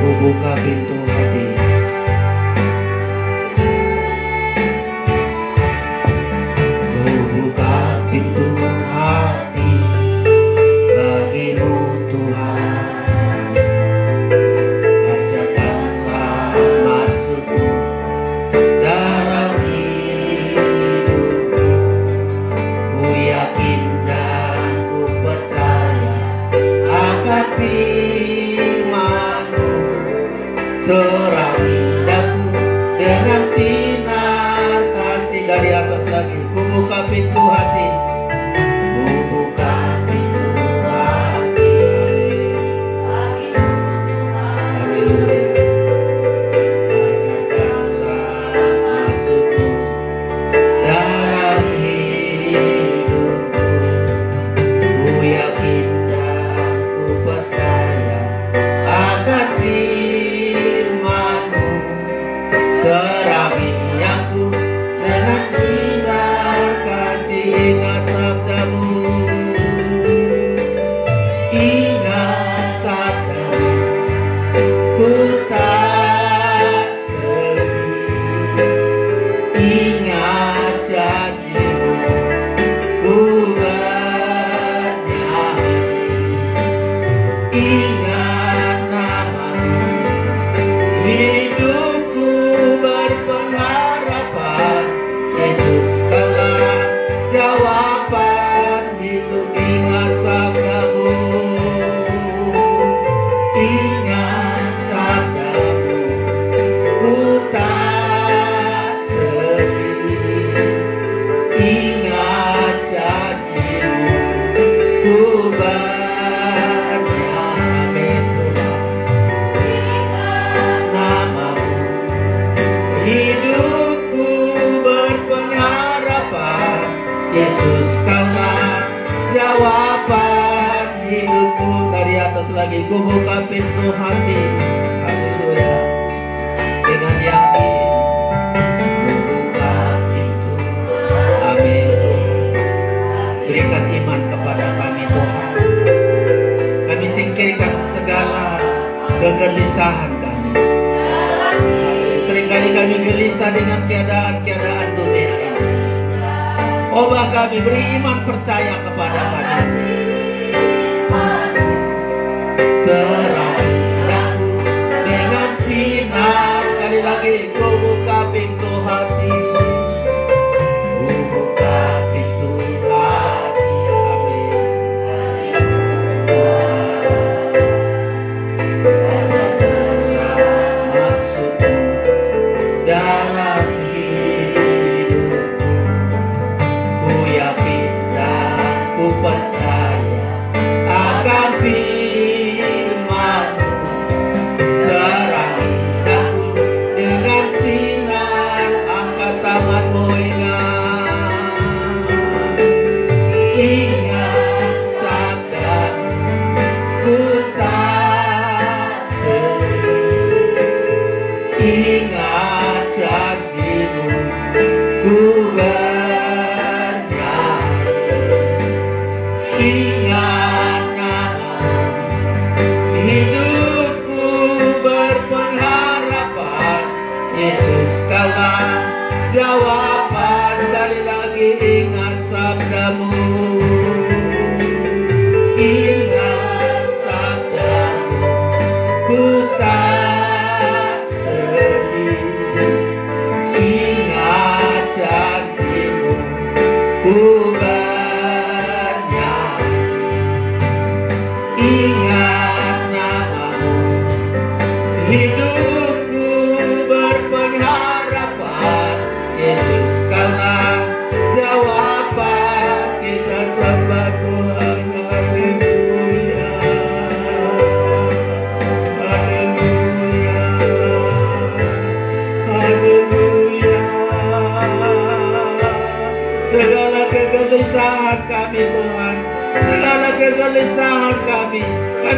S3: Ku buka pintu hati. Ku buka pintu hati bagimu Tuhan. Ajakkanlah maksudmu dalam hidupku. Ku yakin dan ku percaya akan firman-Mu. Terangi daku dengan sinar kasih. Dari atas lagi, ku buka pintu hati. Ku lagi ku buka pintu hati. Haleluya. Dengan yakin ku buka pintu. Amin. Berikan iman kepada kami Tuhan. Kami singkirkan segala kegelisahan kami. Seringkali kami gelisah dengan keadaan-keadaan dunia ini. Ubah kami, beri iman percaya kepada kami. Terang daku dengan sinar. Sekali lagi ku buka pintu hati. Ku buka pintu hati. Amin. Masuk dalam hidupku. Ku yakin dan ku percaya akan firman-Mu. Terangi daku dengan sinar. Angkat tanganmu, ingat. Ingat sabda-Mu, ku tak sedih. Ingat janji-Mu, ku bernyanyi. Ingat nama-Mu, hidupku berpengharapan. Yesus, Kaulah jawaban. Sekali lagi ingat sabda-Mu. Ingat sabda-Mu, ku tak sedih. Ingat janji-Mu, ku bernyanyi. Ingat nama-Mu, hidupku berpengharapan. Yesus, Kaulah jawaban. Kita sembah Tuhan. Haleluya. Haleluya. Haleluya. Segala kegelisahan kami Tuhan, segala kegelisahan kami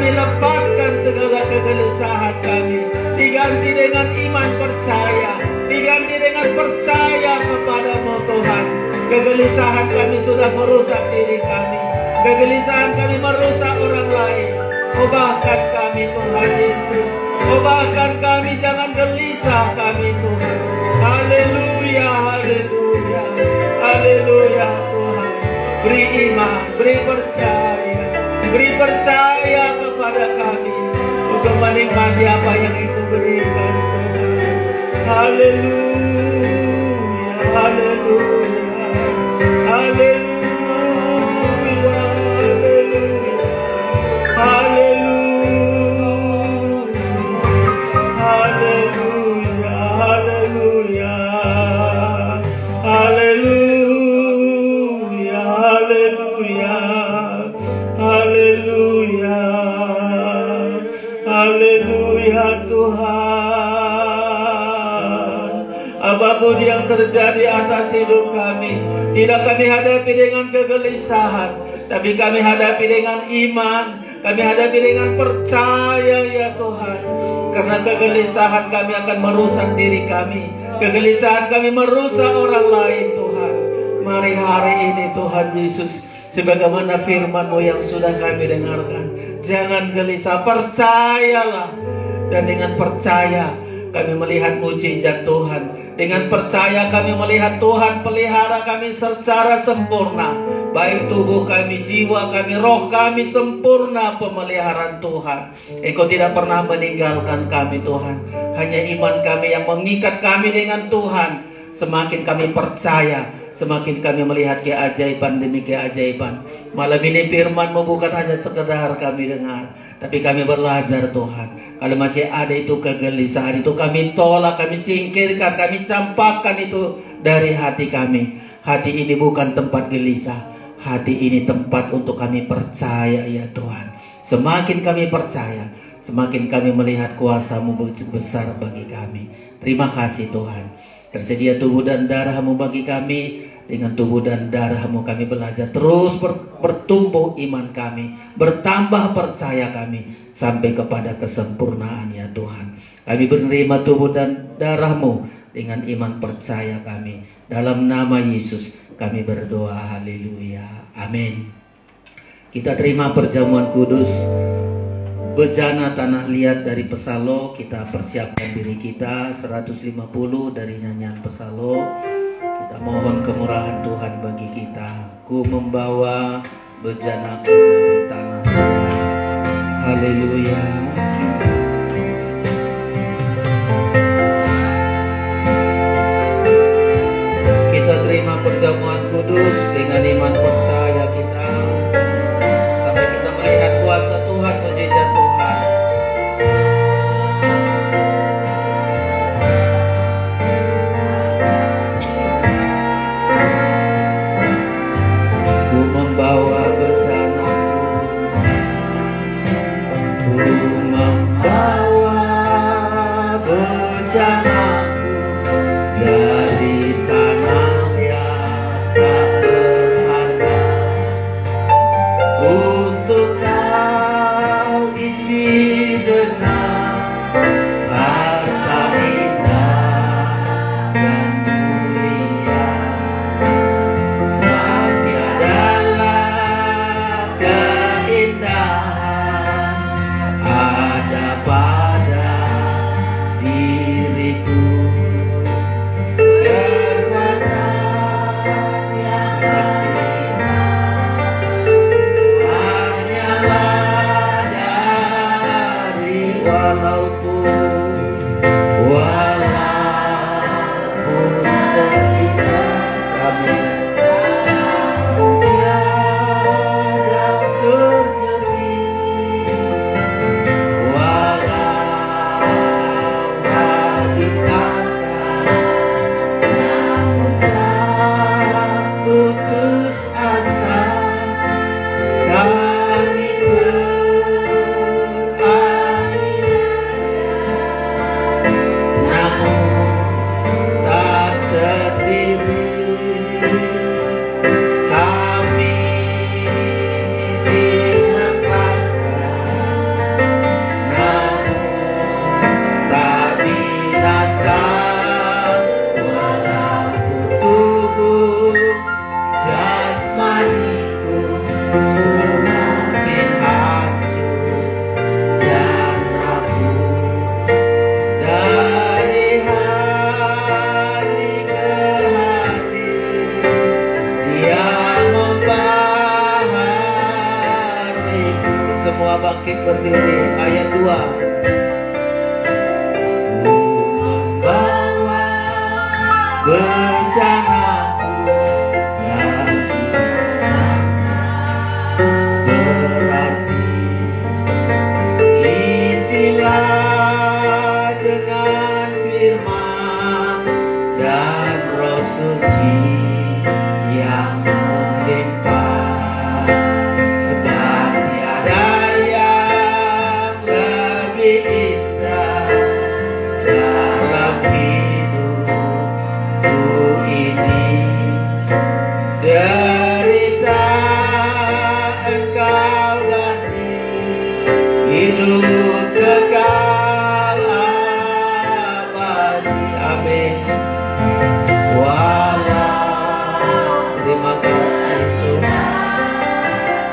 S3: lepaskan segala kegelisahan kami, diganti dengan iman percaya, diganti dengan percaya kepada-Mu Tuhan. Kegelisahan kami sudah merusak diri kami, kegelisahan kami merusak orang lain. Ubahkan kami Tuhan Yesus, ubahkan kami, jangan gelisah kami Tuhan. Haleluya, haleluya, haleluya Tuhan. Beri iman, beri percaya kepada kami untuk menikmati apa yang Engkau berikan Tuhan. Haleluya, haleluya, haleluya, haleluya, haleluya, haleluya, haleluya, haleluya, haleluya, haleluya Tuhan. Apapun yang terjadi atas hidup kami, tidak kami hadapi dengan kegelisahan, tapi kami hadapi dengan iman, kami hadapi dengan percaya ya Tuhan. Karena kegelisahan kami akan merusak diri kami, kegelisahan kami merusak orang lain Tuhan. Mari hari ini Tuhan Yesus, sebagaimana firman-Mu yang sudah kami dengarkan, jangan gelisah, percayalah. Dan dengan percaya kami melihat mujizat Tuhan. Dengan percaya kami melihat Tuhan pelihara kami secara sempurna. Baik tubuh kami, jiwa kami, roh kami, sempurna pemeliharaan Tuhan. Engkau tidak pernah meninggalkan kami Tuhan. Hanya iman kami yang mengikat kami dengan Tuhan. Semakin kami percaya, semakin kami melihat keajaiban demi keajaiban. Malam ini firman-Mu bukan hanya sekedar kami dengar, tapi kami belajar Tuhan. Kalau masih ada itu kegelisahan, itu kami tolak, kami singkirkan, kami campakkan itu dari hati kami. Hati ini bukan tempat gelisah, hati ini tempat untuk kami percaya ya Tuhan. Semakin kami percaya, semakin kami melihat kuasa-Mu begitu besar bagi kami. Terima kasih Tuhan. Tersedia tubuh dan darah-Mu bagi kami, dengan tubuh dan darah-Mu kami belajar terus bertumbuh iman kami, bertambah percaya kami sampai kepada kesempurnaan ya Tuhan. Kami menerima tubuh dan darah-Mu dengan iman percaya kami. Dalam nama Yesus kami berdoa, haleluya, amin. Kita terima perjamuan kudus bejana tanah liat dari Pesalo. Kita persiapkan diri kita 150 dari nyanyian Pesalo. Kita mohon kemurahan Tuhan bagi kita. Ku membawa bejanaku dari tanah liat. Haleluya. Kita terima perjamuan kudus dengan iman percaya kita sampai kita melihat kuasa Tuhan, mujizat Tuhan. Ku membawa bejanaku, ku membawa bejanaku dari tanah yang tak berharga, untuk Kau isi dengan harta indah dan mulia. Sebab tiadalah keindahan ada pada diriku, kekuatan yang bersih hanyalah dari walaupun terhina sampai tiada terjadi, walau habis kata namun tak putus asa, kami namun tak sendiri, kami dilepaskan, namun tak binasa. Walaupun tubuh jasmaniku semakin hancur dan rapuh, dari hari ke hari Dia membaharniku. Semua bangkit berdiri, ayat 2. Ku membawa bejanaku dari tanah berarti, isilah dengan firman dan roh suci yang melimpah. Sebab tiada yang lebih indah dalam hidupku ini. Derita Engkau ganti hidup kekal abadi. Amin. Walau terima kasih Tuhan,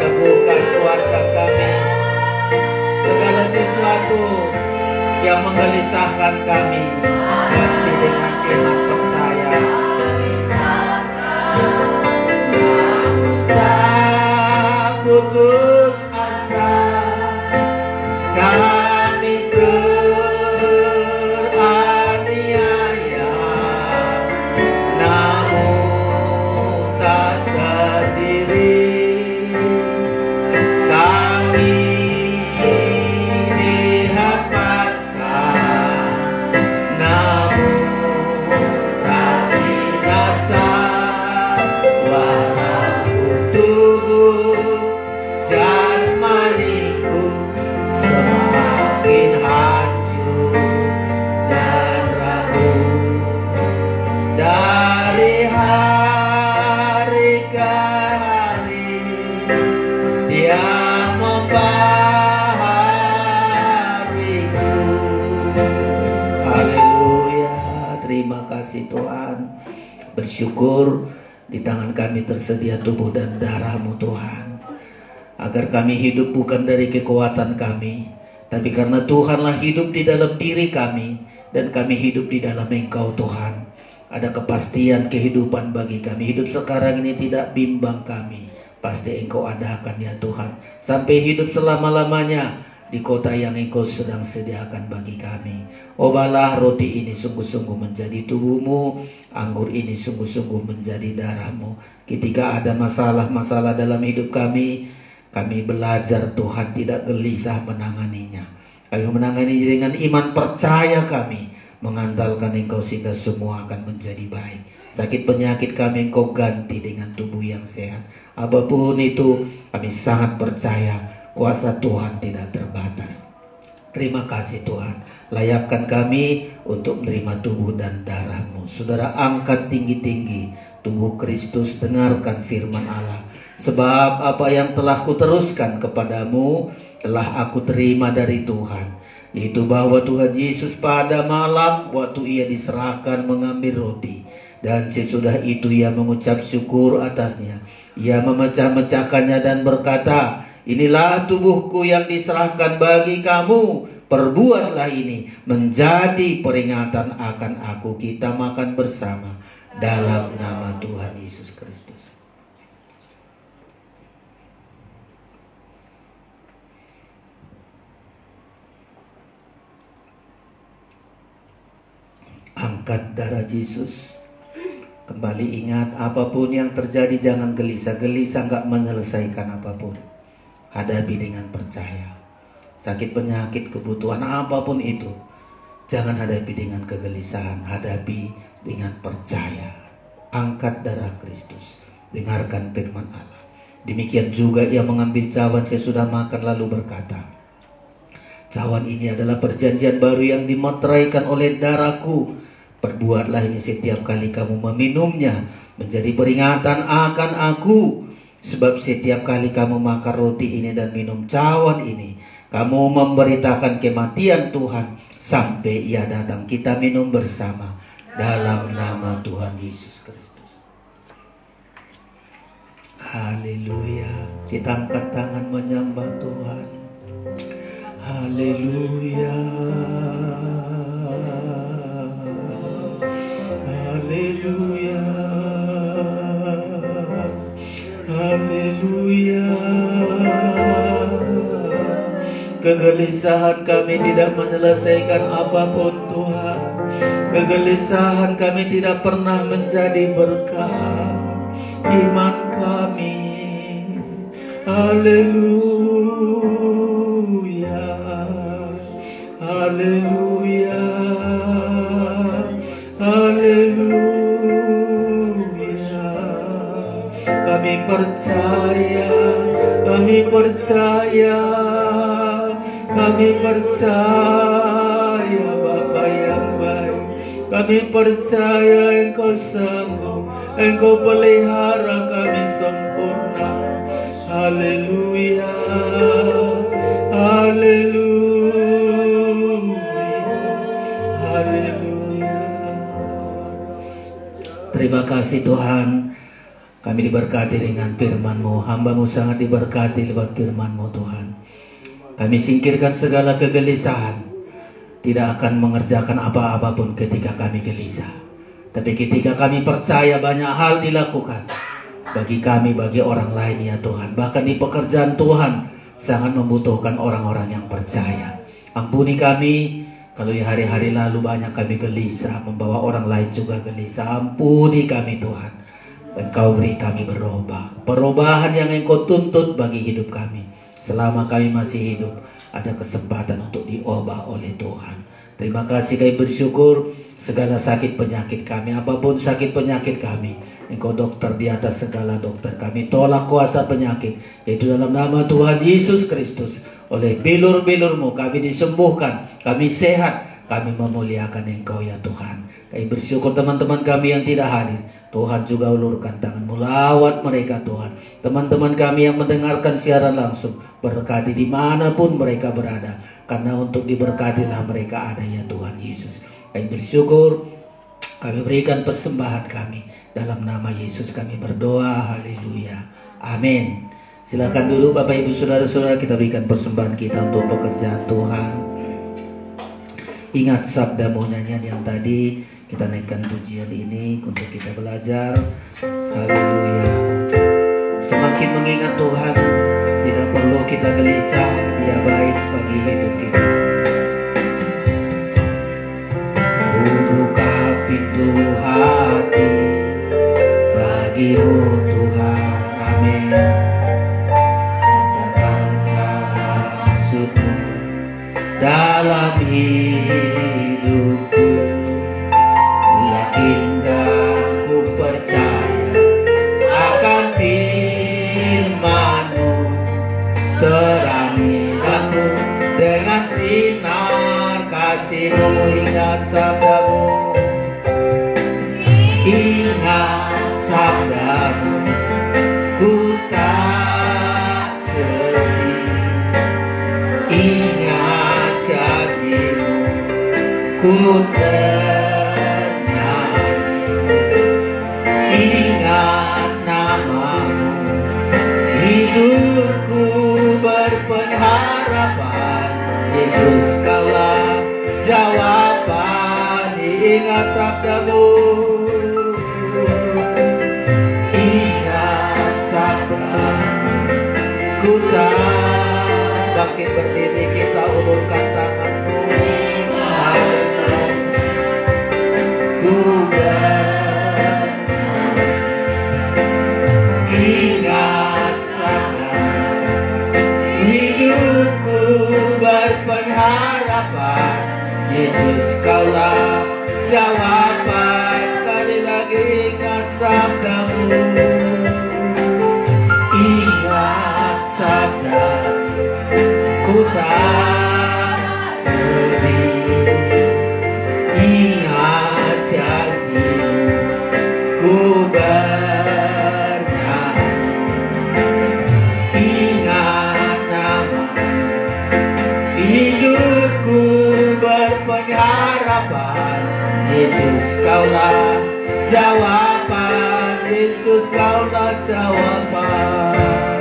S3: teguhkan kuatkan kami segala sesuatu yang menggelisahkan kami, ganti dengan iman percaya. Tak putus asa, kami teraniaya, namun tak sendiri, kami dihapaskan, namun tak binasa. Walaupun tubuh kasih Tuhan. Bersyukur di tangan kami tersedia tubuh dan darah-Mu Tuhan. Agar kami hidup bukan dari kekuatan kami, tapi karena Tuhanlah hidup di dalam diri kami, dan kami hidup di dalam Engkau Tuhan. Ada kepastian kehidupan bagi kami. Hidup sekarang ini tidak bimbang kami. Pasti Engkau adakan ya Tuhan. Sampai hidup selama-lamanya di kota yang Engkau sedang sediakan bagi kami. Obalah roti ini sungguh-sungguh menjadi tubuh-Mu, anggur ini sungguh-sungguh menjadi darah-Mu. Ketika ada masalah-masalah dalam hidup kami belajar Tuhan tidak gelisah menanganinya. Kami menangani dengan iman percaya kami, mengandalkan Engkau sehingga semua akan menjadi baik. Sakit penyakit kami Engkau ganti dengan tubuh yang sehat. Apapun itu kami sangat percaya kuasa Tuhan tidak terbatas. Terima kasih Tuhan. Layakkan kami untuk menerima tubuh dan darah-Mu. Saudara, angkat tinggi-tinggi tubuh Kristus, dengarkan firman Allah. Sebab apa yang telah kuteruskan kepadamu telah aku terima dari Tuhan, yaitu bahwa Tuhan Yesus pada malam waktu ia diserahkan mengambil roti, dan sesudah itu ia mengucap syukur atasnya. Ia memecah-mecahkannya dan berkata, inilah tubuhku yang diserahkan bagi kamu. Perbuatlah ini menjadi peringatan akan aku. Kita makan bersama dalam nama Tuhan Yesus Kristus. Angkat darah Yesus. Kembali ingat, apapun yang terjadi jangan gelisah. Gelisah nggak menyelesaikan apapun. Hadapi dengan percaya. Sakit, penyakit, kebutuhan apapun itu, jangan hadapi dengan kegelisahan. Hadapi dengan percaya. Angkat darah Kristus. Dengarkan firman Allah. Demikian juga ia mengambil cawan sesudah makan lalu berkata, cawan ini adalah perjanjian baru yang dimeteraikan oleh darahku. Perbuatlah ini setiap kali kamu meminumnya menjadi peringatan akan aku. Sebab setiap kali kamu makan roti ini dan minum cawan ini, kamu memberitakan kematian Tuhan sampai ia datang. Kita minum bersama dalam nama Tuhan Yesus Kristus. Haleluya. Kita angkat tangan menyembah Tuhan. Haleluya. Haleluya. Haleluya. Kegelisahan kami tidak menyelesaikan apapun Tuhan. Kegelisahan kami tidak pernah menjadi berkah iman kami. Haleluya. Haleluya. Haleluya. Kami percaya, kami percaya, kami percaya Bapa yang baik. Kami percaya Engkau sanggup, Engkau pelihara kami sempurna. Haleluya. Haleluya. Haleluya. Terima kasih Tuhan. Kami diberkati dengan firman-Mu. Hamba-Mu sangat diberkati lewat firman-Mu Tuhan. Kami singkirkan segala kegelisahan. Tidak akan mengerjakan apa-apa pun ketika kami gelisah. Tapi ketika kami percaya banyak hal dilakukan. Bagi kami, bagi orang lain ya Tuhan. Bahkan di pekerjaan Tuhan sangat membutuhkan orang-orang yang percaya. Ampuni kami kalau di hari-hari lalu banyak kami gelisah. Membawa orang lain juga gelisah. Ampuni kami Tuhan. Engkau beri kami berubah. Perubahan yang Engkau tuntut bagi hidup kami. Selama kami masih hidup, ada kesempatan untuk diubah oleh Tuhan. Terima kasih, kami bersyukur. Segala sakit penyakit kami, apapun sakit penyakit kami, Engkau dokter di atas segala dokter. Kami tolak kuasa penyakit, yaitu dalam nama Tuhan Yesus Kristus. Oleh bilur-bilur-Mu kami disembuhkan, kami sehat, kami memuliakan Engkau ya Tuhan. Kami bersyukur teman-teman kami yang tidak hadir, Tuhan juga ulurkan tangan-Mu, lawat mereka Tuhan. Teman-teman kami yang mendengarkan siaran langsung, berkati dimanapun mereka berada. Karena untuk diberkatilah mereka ada ya Tuhan Yesus. Kami bersyukur Kami berikan persembahan kami. Dalam nama Yesus kami berdoa. Haleluya. Amin. Silakan dulu Bapak Ibu Saudara-saudara, kita berikan persembahan kita untuk pekerjaan Tuhan. Ingat sabda-Mu nyanyian yang tadi, kita naikkan pujian ini untuk kita belajar. Haleluya. Semakin mengingat Tuhan, tidak perlu kita gelisah, Dia baik bagi hidup kita. Buka pintu hati bagi-Mu Tuhan. Amin. Dalam hidupku, yakin dan ku percaya akan firman-Mu, terangi aku dengan sinar kasih-Mu. Ingat sabda-Mu, ingat sabda-Mu, ku tak sedih. Ingat janji-Mu, ku bernyanyi. Ingat nama-Mu, hidupku berpengharapan. Yesus, Kaulah jawaban. Ingat sabda-Mu, ingat sabda-Mu, ku tak. Bangkit berdiri, kita ulurkan tangan-Mu. Ku bernyanyi. Ingat sabda-Mu, hidupku berpengharapan. Yesus, Kaulah jawaban. Sekali lagi, ingat sabda-Mu, ingat sabda-Mu, ku tak sedih. Ingat janji-Mu, ku bernyanyi. Ingat nama-Mu, hidupku berpengharapan. Yesus, Kaulah jawaban. Yesus, Kaulah jawaban.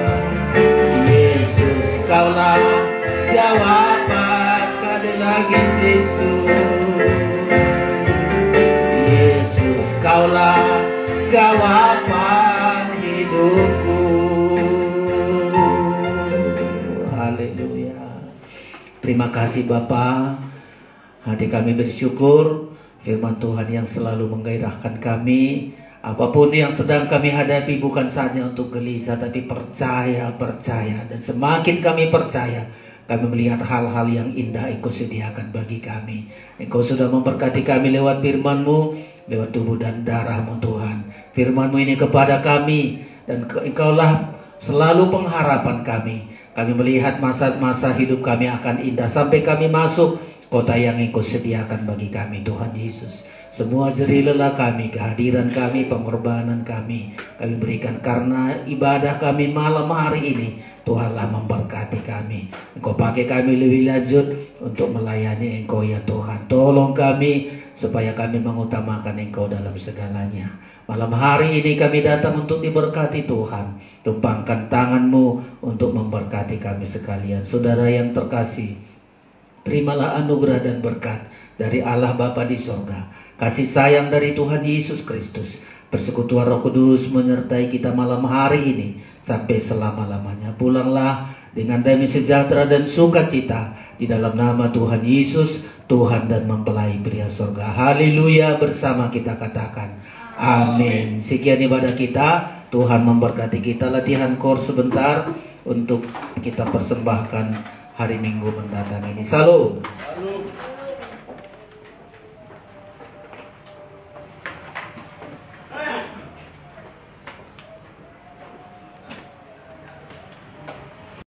S3: Yesus, Kaulah jawaban. Sekali lagi, Yesus. Yesus, Kaulah jawaban hidupku. Haleluya. Terima kasih Bapa. Hati kami bersyukur firman Tuhan yang selalu menggairahkan kami. Apapun yang sedang kami hadapi bukan saja untuk gelisah, tapi percaya. Dan semakin kami percaya, kami melihat hal-hal yang indah Engkau sediakan bagi kami. Engkau sudah memberkati kami lewat firman-Mu, lewat tubuh dan darah-Mu Tuhan. Firman-Mu ini kepada kami, dan Engkaulah selalu pengharapan kami. Kami melihat masa-masa hidup kami akan indah sampai kami masuk kota yang Engkau sediakan bagi kami, Tuhan Yesus. Semua jerih lelah kami, kehadiran kami, pengorbanan kami berikan karena ibadah kami malam hari ini. Tuhanlah memberkati kami. Engkau pakai kami lebih lanjut untuk melayani Engkau ya Tuhan. Tolong kami supaya kami mengutamakan Engkau dalam segalanya. Malam hari ini kami datang untuk diberkati Tuhan. Tumpangkan tangan-Mu untuk memberkati kami sekalian. Saudara yang terkasih, terimalah anugerah dan berkat dari Allah Bapa di sorga. Kasih sayang dari Tuhan Yesus Kristus, persekutuan Roh Kudus menyertai kita malam hari ini sampai selama-lamanya. Pulanglah dengan damai sejahtera dan sukacita di dalam nama Tuhan Yesus, Tuhan dan mempelai pria sorga. Haleluya, bersama kita katakan amin. Sekian ibadah kita. Tuhan memberkati kita. Latihan kor sebentar untuk kita persembahkan hari Minggu mendatang ini. Salam.